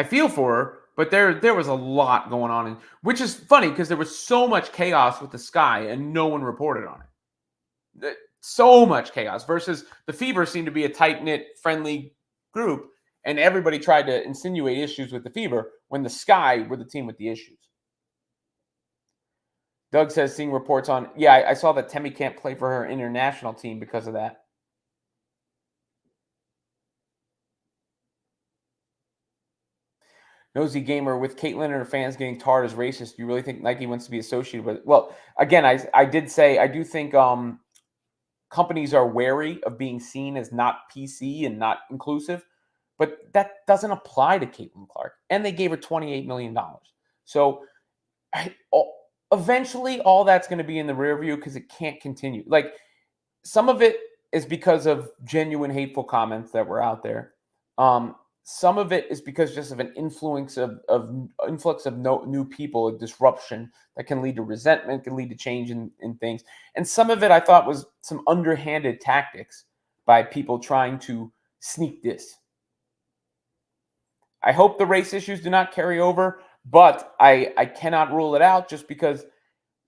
feel for her, but there was a lot going on, which is funny because there was so much chaos with the Sky and no one reported on it. So much chaos versus the Fever seemed to be a tight-knit, friendly group, and everybody tried to insinuate issues with the Fever when the Sky were the team with the issues. Doug says, seeing reports on, I saw that Temi can't play for her international team because of that. Nosy Gamer, with Caitlyn and her fans getting tarred as racist, do you really think Nike wants to be associated with it? Well, again, I did say I do think companies are wary of being seen as not PC and not inclusive, but that doesn't apply to Caitlin Clark. And they gave her $28 million. So eventually all that's going to be in the rear view because it can't continue. Like, some of it is because of genuine hateful comments that were out there. Some of it is because just of an influx of new people, a disruption that can lead to resentment, can lead to change in things. And some of it I thought was some underhanded tactics by people trying to sneak this. I hope the race issues do not carry over, but I cannot rule it out just because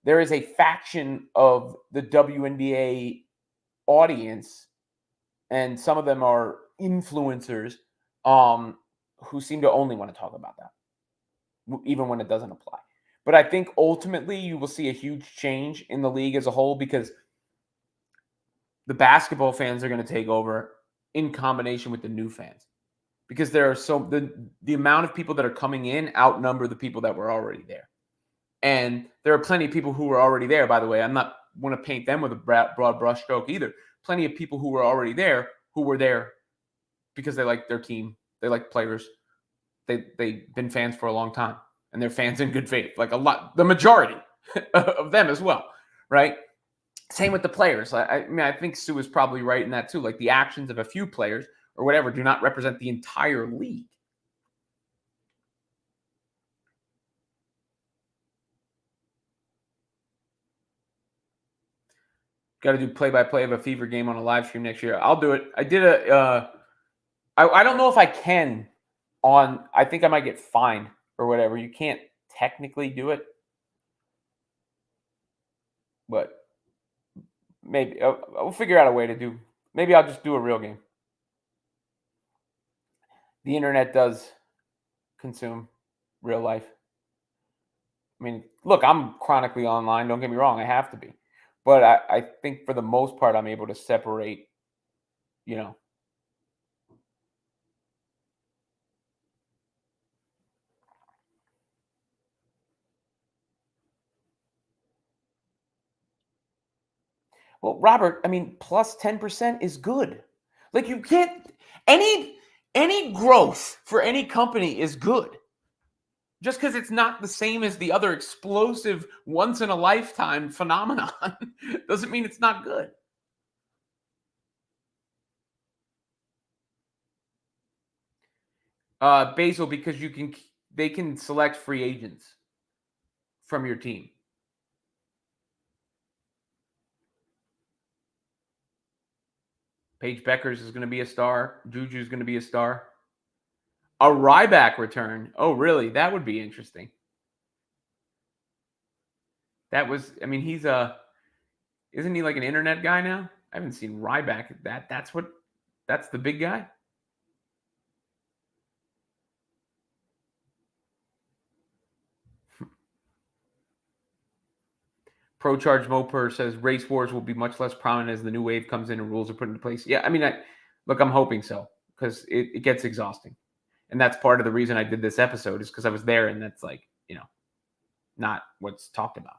there is a faction of the WNBA audience, and some of them are influencers who seem to only want to talk about that, even when it doesn't apply. But I think ultimately you will see a huge change in the league as a whole because the basketball fans are going to take over in combination with the new fans. Because there are the amount of people that are coming in outnumber the people that were already there. And there are plenty of people who were already there, by the way. I'm not want to paint them with a broad brush stroke either. Plenty of people who were already there who were there because they like their team. They like players. They've been fans for a long time. And they're fans in good faith. Like the majority of them as well, right? Same with the players. I think Sue is probably right in that too. Like the actions of a few players or whatever do not represent the entire league. Got to do play-by-play of a Fever game on a live stream next year. I'll do it. I did a. I don't know if I can. I think I might get fined or whatever. You can't technically do it, but maybe I'll figure out a way to do. Maybe I'll just do a real game. The internet does consume real life. I mean, look, I'm chronically online. Don't get me wrong, I have to be, but I think for the most part, I'm able to separate. You know, well, Robert, I mean, plus 10% is good. Like you can't any growth for any company is good. Just because it's not the same as the other explosive once in a lifetime phenomenon doesn't mean it's not good. Basil, because they can select free agents from your team. Paige Beckers is going to be a star. Juju's going to be a star. A Ryback return. Oh, really? That would be interesting. That was, I mean, isn't he like an internet guy now? I haven't seen Ryback. That's the big guy. Pro Charge Moper says race wars will be much less prominent as the new wave comes in and rules are put into place. Yeah, I mean, look, I'm hoping so because it gets exhausting. And that's part of the reason I did this episode is because I was there and that's like, not what's talked about.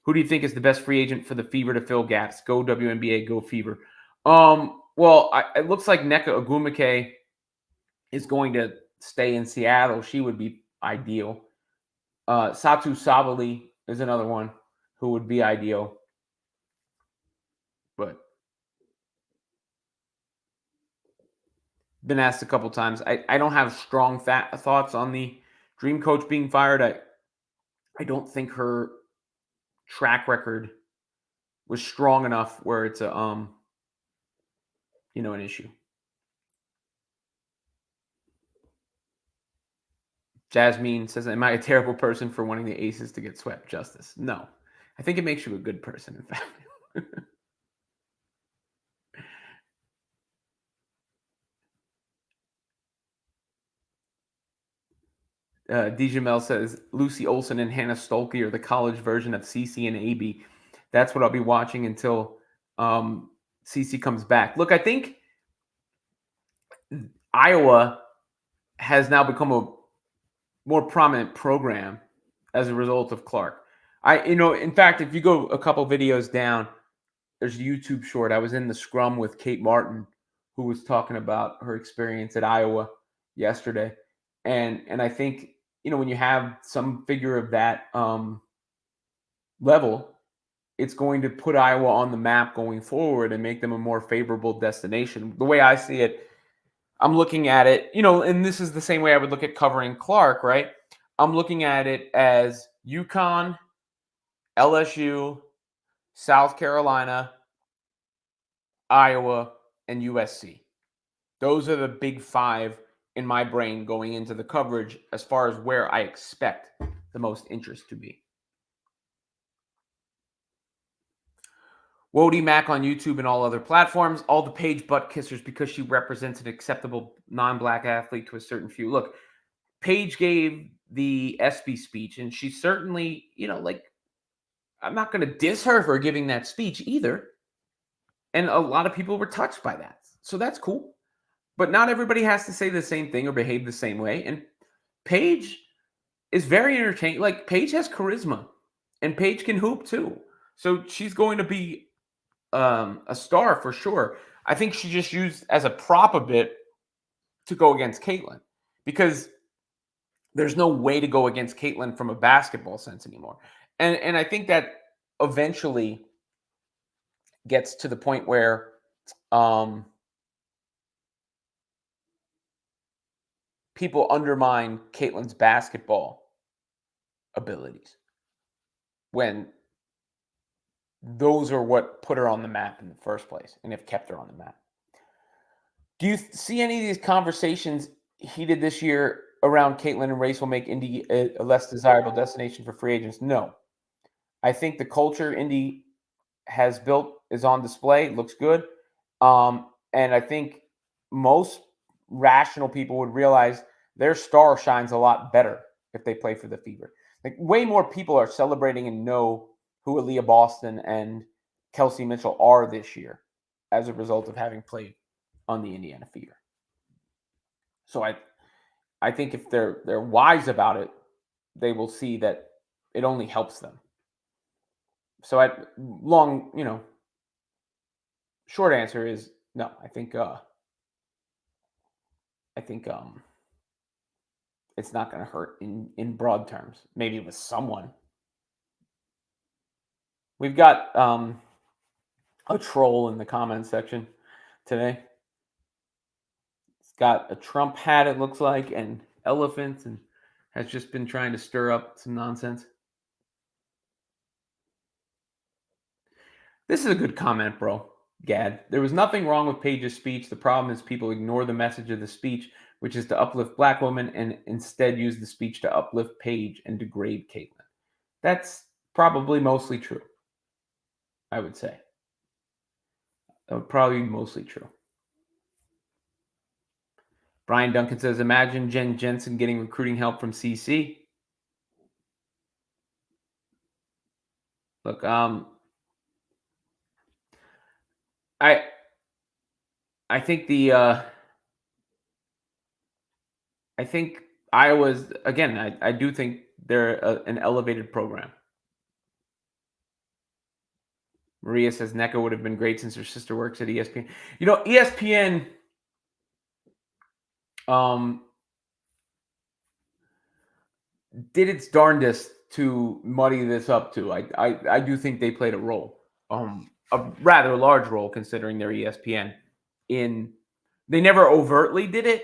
Who do you think is the best free agent for the Fever to fill gaps? Go WNBA, go Fever. Well, it looks like Nneka Ogwumike is going to stay in Seattle. She would be ideal. Satu Sabali is another one who would be ideal. But been asked a couple times. I don't have strong thoughts on the dream coach being fired. I don't think her track record was strong enough where it's an issue. Jasmine says, "Am I a terrible person for wanting the Aces to get swept?" Justice, no. I think it makes you a good person. In fact. Dijamel says Lucy Olson and Hannah Stolke are the college version of CC and AB. That's what I'll be watching until CC comes back. Look, I think Iowa has now become a more prominent program as a result of Clark. In fact, if you go a couple videos down, there's a YouTube short. I was in the scrum with Kate Martin, who was talking about her experience at Iowa yesterday. And I think, when you have some figure of that level, it's going to put Iowa on the map going forward and make them a more favorable destination. The way I see it, I'm looking at it, and this is the same way I would look at covering Clark, right? I'm looking at it as UConn, LSU, South Carolina, Iowa, and USC. Those are the big five in my brain going into the coverage as far as where I expect the most interest to be. Wody Mac on YouTube and all other platforms. All the Paige butt kissers because she represents an acceptable non-black athlete to a certain few. Look, Paige gave the ESPY speech, and she certainly, I'm not going to diss her for giving that speech either. And a lot of people were touched by that. So that's cool. But not everybody has to say the same thing or behave the same way. And Paige is very entertaining. Like, Paige has charisma, and Paige can hoop too. So she's going to be a star for sure. I think she just used as a prop a bit to go against Caitlin because there's no way to go against Caitlin from a basketball sense anymore. And I think that eventually gets to the point where people undermine Caitlin's basketball abilities when those are what put her on the map in the first place and have kept her on the map. Do you see any of these conversations heated this year around Caitlin and race will make Indy a less desirable destination for free agents? No. I think the culture Indy has built is on display, looks good. And I think most rational people would realize their star shines a lot better if they play for the Fever. Like way more people are celebrating and know who Aaliyah Boston and Kelsey Mitchell are this year as a result of having played on the Indiana Fever. So I think if they're wise about it, they will see that it only helps them. So short answer is no. I think it's not going to hurt in broad terms. Maybe with someone. We've got a troll in the comments section today. It's got a Trump hat, it looks like, and elephants, and has just been trying to stir up some nonsense. This is a good comment, bro. Gad. There was nothing wrong with Paige's speech. The problem is people ignore the message of the speech, which is to uplift Black women, and instead use the speech to uplift Paige and degrade Caitlin. That's probably mostly true, I would say. That would probably be mostly true. Brian Duncan says, imagine Jen Jensen getting recruiting help from CC. Look, I think I think Iowa's, again, I do think they're an elevated program. Maria says NECA would have been great since her sister works at ESPN. You know, ESPN did its darndest to muddy this up too. I do think they played a role, a rather large role considering they're ESPN. They never overtly did it,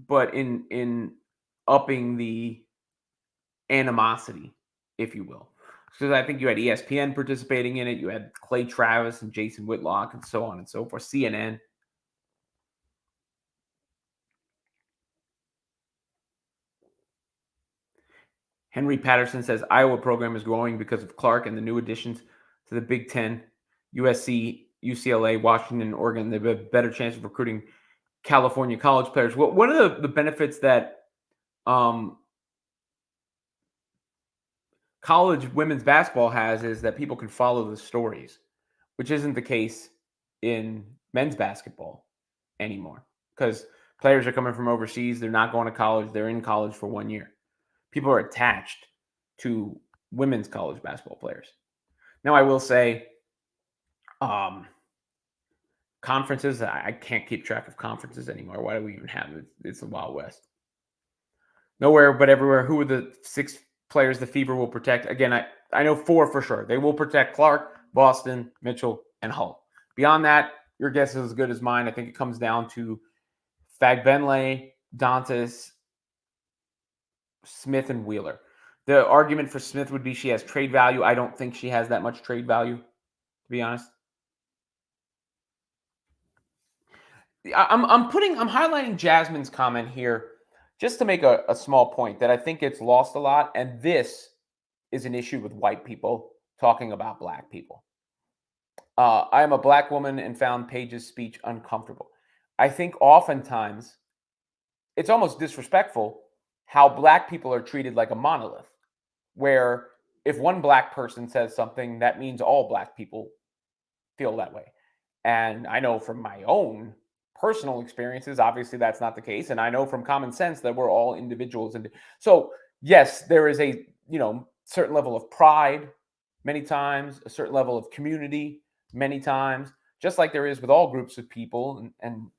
but in upping the animosity, if you will. Because I think you had ESPN participating in it, you had Clay Travis and Jason Whitlock and so on and so forth, CNN. Henry Patterson says Iowa program is growing because of Clark and the new additions to the Big Ten, USC, UCLA, Washington, and Oregon. They have a better chance of recruiting California college players. Well, one of the benefits that college women's basketball has is that people can follow the stories, which isn't the case in men's basketball anymore because players are coming from overseas. They're not going to college. They're in college for 1 year. People are attached to women's college basketball players. Now, I will say conferences, I can't keep track of conferences anymore. Why do we even have it? It's the Wild West. Nowhere but everywhere. Who are the 6 players the Fever will protect? Again, I know 4 for sure. They will protect Clark, Boston, Mitchell, and Hull. Beyond that, your guess is as good as mine. I think it comes down to Fagbenle, Dantas, Smith, and Wheeler. The argument for Smith would be she has trade value. I don't think she has that much trade value, to be honest. I'm highlighting Jasmine's comment here just to make a small point that I think gets lost a lot, and this is an issue with white people talking about black people. I am a black woman and found Paige's speech uncomfortable. I think oftentimes it's almost disrespectful how black people are treated like a monolith, where if one black person says something, that means all black people feel that way. And I know from my own personal experiences, obviously that's not the case. And I know from common sense that we're all individuals. And so, yes, there is a, certain level of pride many times, a certain level of community many times, just like there is with all groups of people and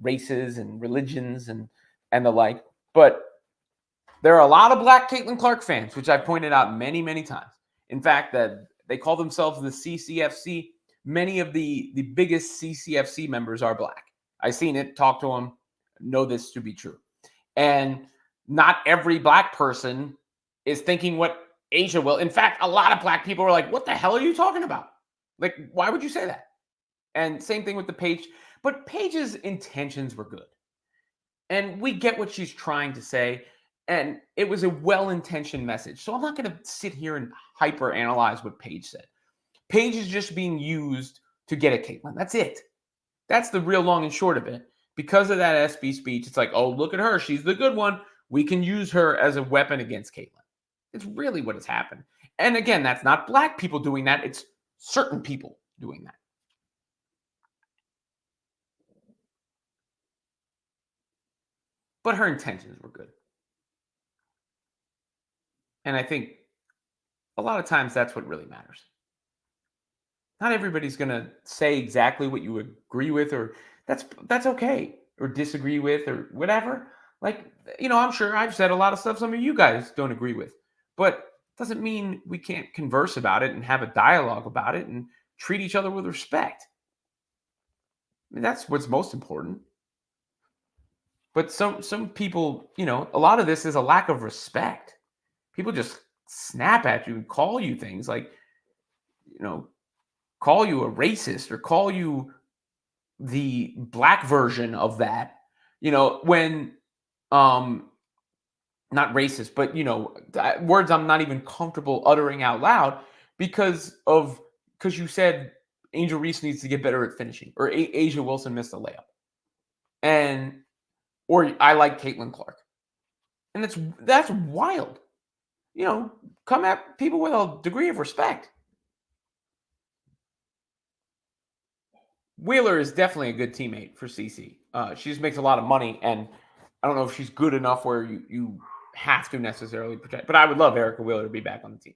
races and religions and the like. But there are a lot of black Caitlin Clark fans, which I've pointed out many, many times. In fact, that they call themselves the CCFC. Many of the biggest CCFC members are black. I've seen it, talk to them, know this to be true. And not every black person is thinking what Asia will. In fact, a lot of black people were like, "What the hell are you talking about? Like, why would you say that?" And same thing with the Paige. But Paige's intentions were good. And we get what she's trying to say. And it was a well-intentioned message. So I'm not going to sit here and hyper analyze what Paige said. Paige is just being used to get at Caitlyn. That's it. That's the real long and short of it. Because of that SB speech, it's like, oh, look at her. She's the good one. We can use her as a weapon against Caitlyn. It's really what has happened. And again, that's not black people doing that. It's certain people doing that. But her intentions were good. And I think a lot of times that's what really matters. Not everybody's going to say exactly what you agree with, or that's okay, or disagree with, or whatever. Like, I'm sure I've said a lot of stuff some of you guys don't agree with, but doesn't mean we can't converse about it and have a dialogue about it and treat each other with respect. I mean, that's what's most important. But some people, a lot of this is a lack of respect. People just snap at you and call you things like, call you a racist or call you the black version of that, when not racist, but words I'm not even comfortable uttering out loud because you said Angel Reese needs to get better at finishing, or Asia Wilson missed a layup, or I like Caitlin Clark, and that's wild. Come at people with a degree of respect. Wheeler is definitely a good teammate for CC. She just makes a lot of money, and I don't know if she's good enough where you have to necessarily protect. But I would love Erica Wheeler to be back on the team.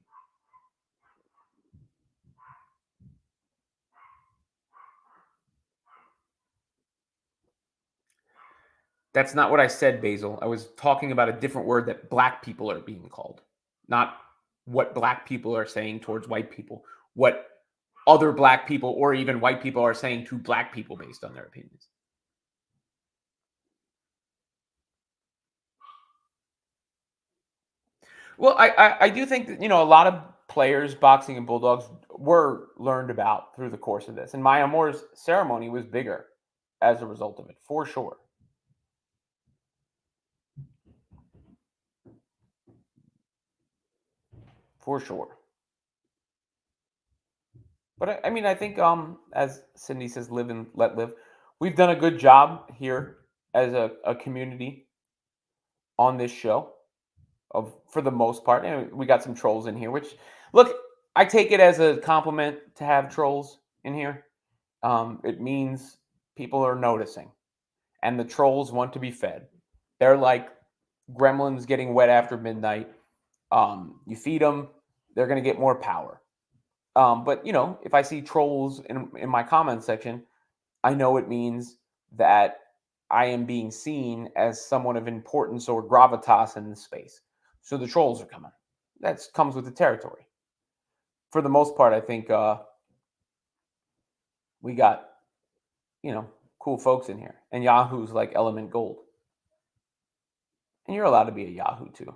That's not what I said, Basil. I was talking about a different word that black people are being called, not what black people are saying towards white people. What other black people or even white people are saying to black people based on their opinions. Well, I do think that, a lot of players, boxing and Bulldogs, were learned about through the course of this. And Maya Moore's ceremony was bigger as a result of it, for sure. For sure. But I mean, I think as Cindy says, live and let live. We've done a good job here as a community on this show for the most part. And we got some trolls in here, which look, I take it as a compliment to have trolls in here. It means people are noticing, and the trolls want to be fed. They're like gremlins getting wet after midnight. You feed them, they're going to get more power. But if I see trolls in my comment section, I know it means that I am being seen as someone of importance or gravitas in the space. So the trolls are coming. That comes with the territory. For the most part, I think we got, cool folks in here. And Yahoo's like Element Gold. And you're allowed to be a Yahoo too.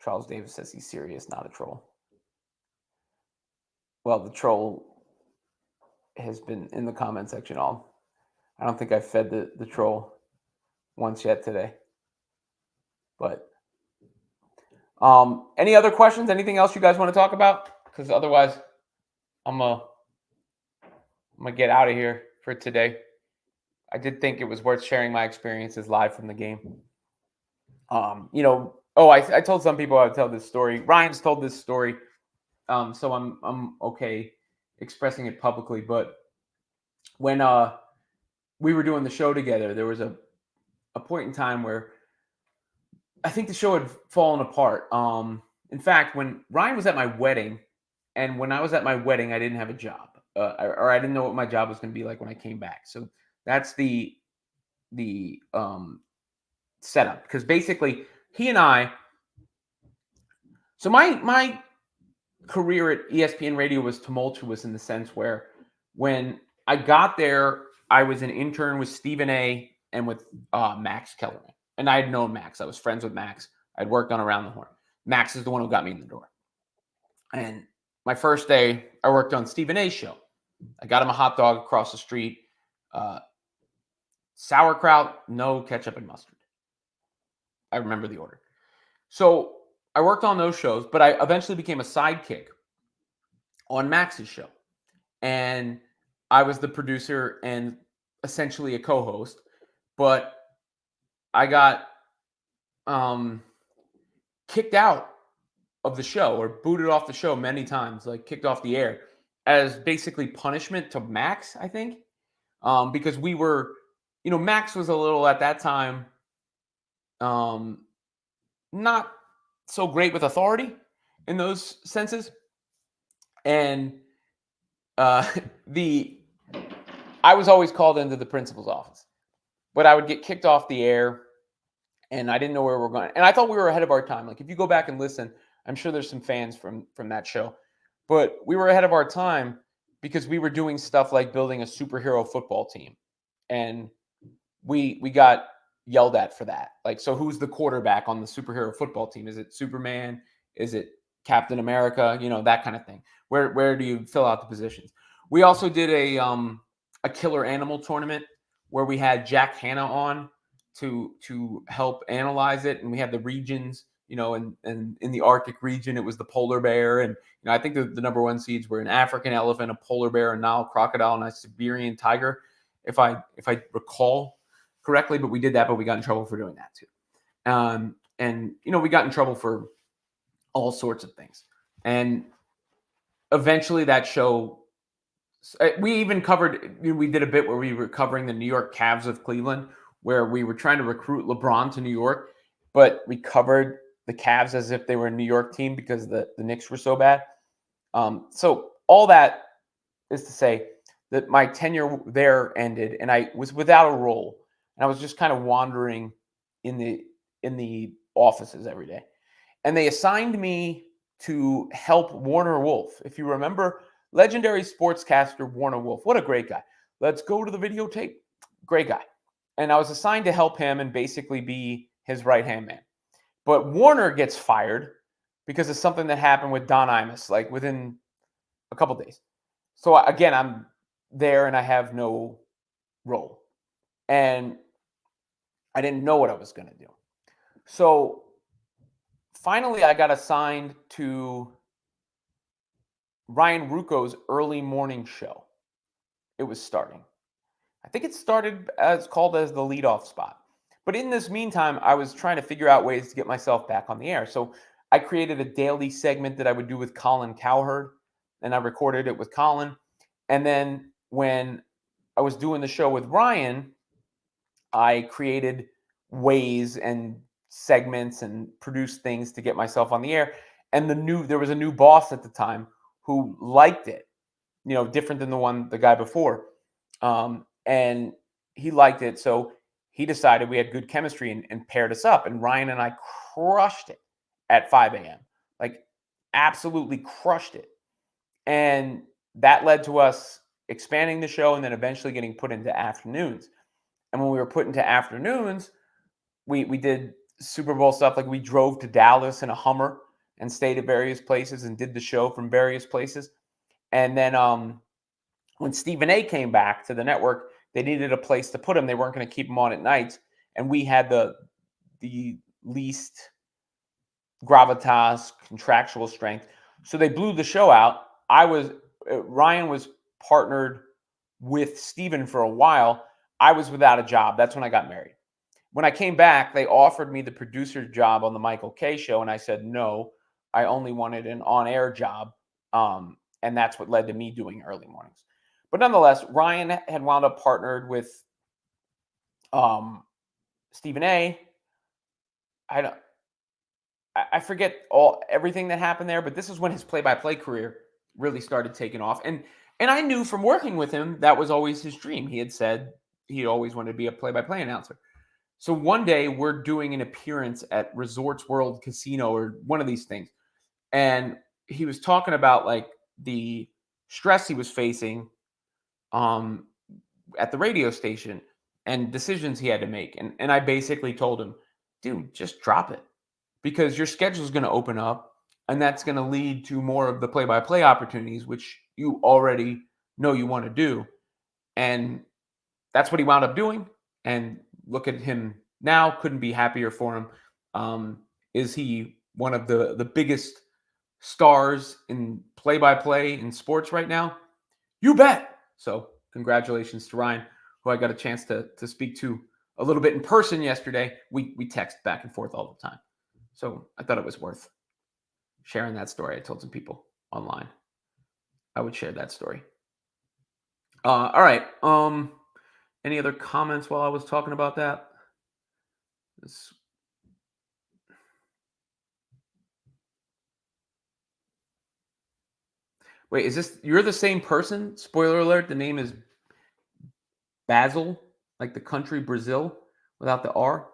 Charles Davis says he's serious, not a troll. Well, the troll has been in the comment section all. I don't think I fed the troll once yet today. But any other questions? Anything else you guys want to talk about? Because otherwise, I'm gonna get out of here for today. I did think it was worth sharing my experiences live from the game. I told some people I would tell this story. Ryan's told this story, so I'm okay expressing it publicly. But when we were doing the show together, there was a point in time where I think the show had fallen apart. In fact, when Ryan was at my wedding, and when I was at my wedding, I didn't have a job, or I didn't know what my job was going to be like when I came back. So that's the setup, because basically he and I. So my career at ESPN Radio was tumultuous in the sense where when I got there, I was an intern with Stephen A. and with Max Kellerman. And I had known Max. I was friends with Max. I'd worked on Around the Horn. Max is the one who got me in the door. And my first day, I worked on Stephen A's show. I got him a hot dog across the street, uh, sauerkraut, no ketchup and mustard. I remember the order. So I worked on those shows, but I eventually became a sidekick on Max's show. And I was the producer and essentially a co-host, but I got kicked out of the show or booted off the show many times, like kicked off the air as basically punishment to Max, I think. Because we were, Max was a little at that time um, not so great with authority in those senses. And uh, the I was always called into the principal's office, but I would get kicked off the air and I didn't know where we were going. And I thought we were ahead of our time. Like if you go back and listen, I'm sure there's some fans from that show, but we were ahead of our time because we were doing stuff like building a superhero football team, and we got yelled at for that. Like, so who's the quarterback on the superhero football team? Is it Superman? Is it Captain America? That kind of thing. Where do you fill out the positions? We also did a killer animal tournament where we had Jack Hanna on to help analyze it, and we had the regions. And in the Arctic region, it was the polar bear, and I think the number one seeds were an African elephant, a polar bear, a Nile crocodile, and a Siberian tiger, if I recall correctly. But we did that, but we got in trouble for doing that too. And we got in trouble for all sorts of things. And eventually, that show. We even covered. We did a bit where we were covering the New York Cavs of Cleveland, where we were trying to recruit LeBron to New York, but we covered the Cavs as if they were a New York team because the Knicks were so bad. So all that is to say that my tenure there ended, and I was without a role, and I was just kind of wandering in the offices every day. And they assigned me to help Warner Wolf. If you remember, legendary sportscaster Warner Wolf. What a great guy. Let's go to the videotape. Great guy. And I was assigned to help him and basically be his right-hand man. But Warner gets fired because of something that happened with Don Imus, like within a couple days. So again, I'm there and I have no role. And I didn't know what I was going to do. So finally, I got assigned to Ryan Rucco's early morning show. It was starting. I think it started as called as the leadoff spot. But in this meantime, I was trying to figure out ways to get myself back on the air. So I created a daily segment that I would do with Colin Cowherd, and I recorded it with Colin. And then when I was doing the show with Ryan, I created ways and segments and produced things to get myself on the air. And there was a new boss at the time who liked it, different than the guy before. And he liked it. So he decided we had good chemistry and paired us up. And Ryan and I crushed it at 5 a.m. Like absolutely crushed it. And that led to us expanding the show and then eventually getting put into afternoons. And when we were put into afternoons, we did Super Bowl stuff. Like we drove to Dallas in a Hummer and stayed at various places and did the show from various places. And then when Stephen A came back to the network, they needed a place to put him. They weren't going to keep him on at nights. And we had the least gravitas, contractual strength. So they blew the show out. Ryan was partnered with Stephen for a while. I was without a job. That's when I got married. When I came back, they offered me the producer's job on the Michael Kay show. And I said, no, I only wanted an on-air job. And that's what led to me doing early mornings. But nonetheless, Ryan had wound up partnered with Stephen A. I forget everything that happened there, but this is when his play-by-play career really started taking off. And I knew from working with him that was always his dream. He had said he always wanted to be a play-by-play announcer. So one day we're doing an appearance at Resorts World Casino or one of these things. And he was talking about like the stress he was facing at the radio station and decisions he had to make. And I basically told him, dude, just drop it. because your schedule is going to open up, and that's going to lead to more of the play-by-play opportunities, which you already know you want to do. And that's what he wound up doing. And look at him now. Couldn't be happier for him. Um, is he one of the biggest stars in play-by-play in sports right now? You bet. So congratulations to Ryan, who I got a chance to speak to a little bit in person yesterday. We text back and forth all the time. So I thought it was worth sharing that story. I told some people online I would share that story. All right. Any other comments while I was talking about that? This- Wait, is this you're the same person? Spoiler alert, the name is Basil, like the country Brazil without the R.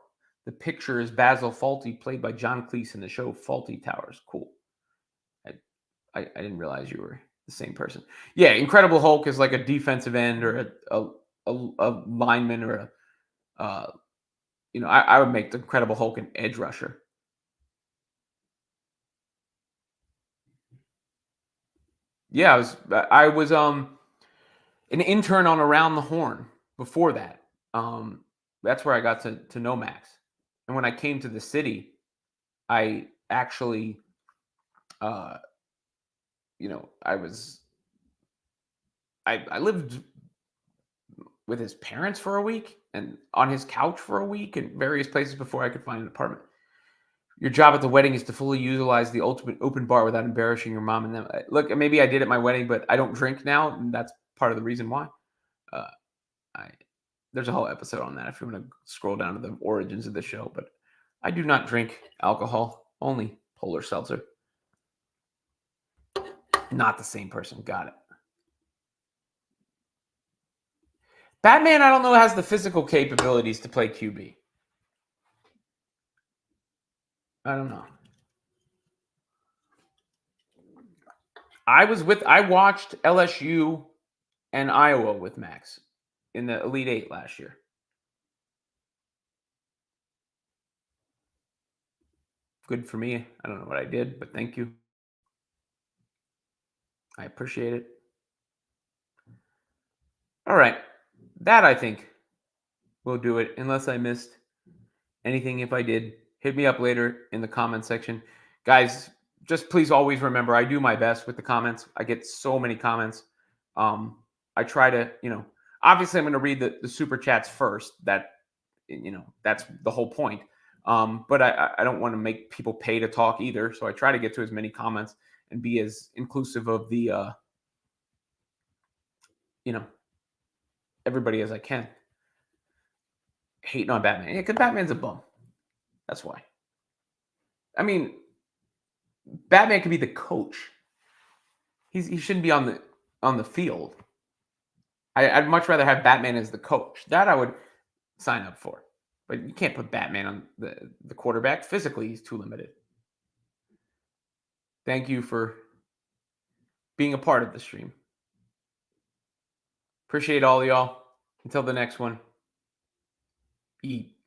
The picture is Basil Fawlty, played by John Cleese in the show Fawlty Towers. Cool. I, I didn't realize you were the same person. Yeah, Incredible Hulk is like a defensive end or a lineman or I would make the Incredible Hulk an edge rusher. Yeah, I was an intern on Around the Horn before that. Um, that's where I got to know Max. And when I came to the city, I actually, uh, I was I lived with his parents for a week and on his couch for a week in various places before I could find an apartment. Your job at the wedding is to fully utilize the ultimate open bar without embarrassing your mom and them. Look, maybe I did at my wedding, but I don't drink now, and that's part of the reason why. Uh, I There's a whole episode on that if you want to scroll down to the origins of the show. But I do not drink alcohol, only Polar Seltzer. Not the same person. Got it. Batman, I don't know, has the physical capabilities to play QB. I don't know. I watched LSU and Iowa with Max in the Elite Eight last year. Good for me. I don't know what I did, but thank you. I appreciate it. All right. That I think will do it, unless I missed anything. If I did, hit me up later in the comment section. Guys, just please always remember I do my best with the comments. I get so many comments. I try to, obviously I'm going to read the super chats first. That's the whole point. But I don't want to make people pay to talk either. So I try to get to as many comments and be as inclusive of the, you know, everybody as I can. Hating on Batman. Yeah, because Batman's a bum. That's why. I mean, Batman could be the coach. He shouldn't be on the field. I'd much rather have Batman as the coach. That I would sign up for. But you can't put Batman on the quarterback. Physically, he's too limited. Thank you for being a part of the stream. Appreciate all y'all. Until the next one, eat.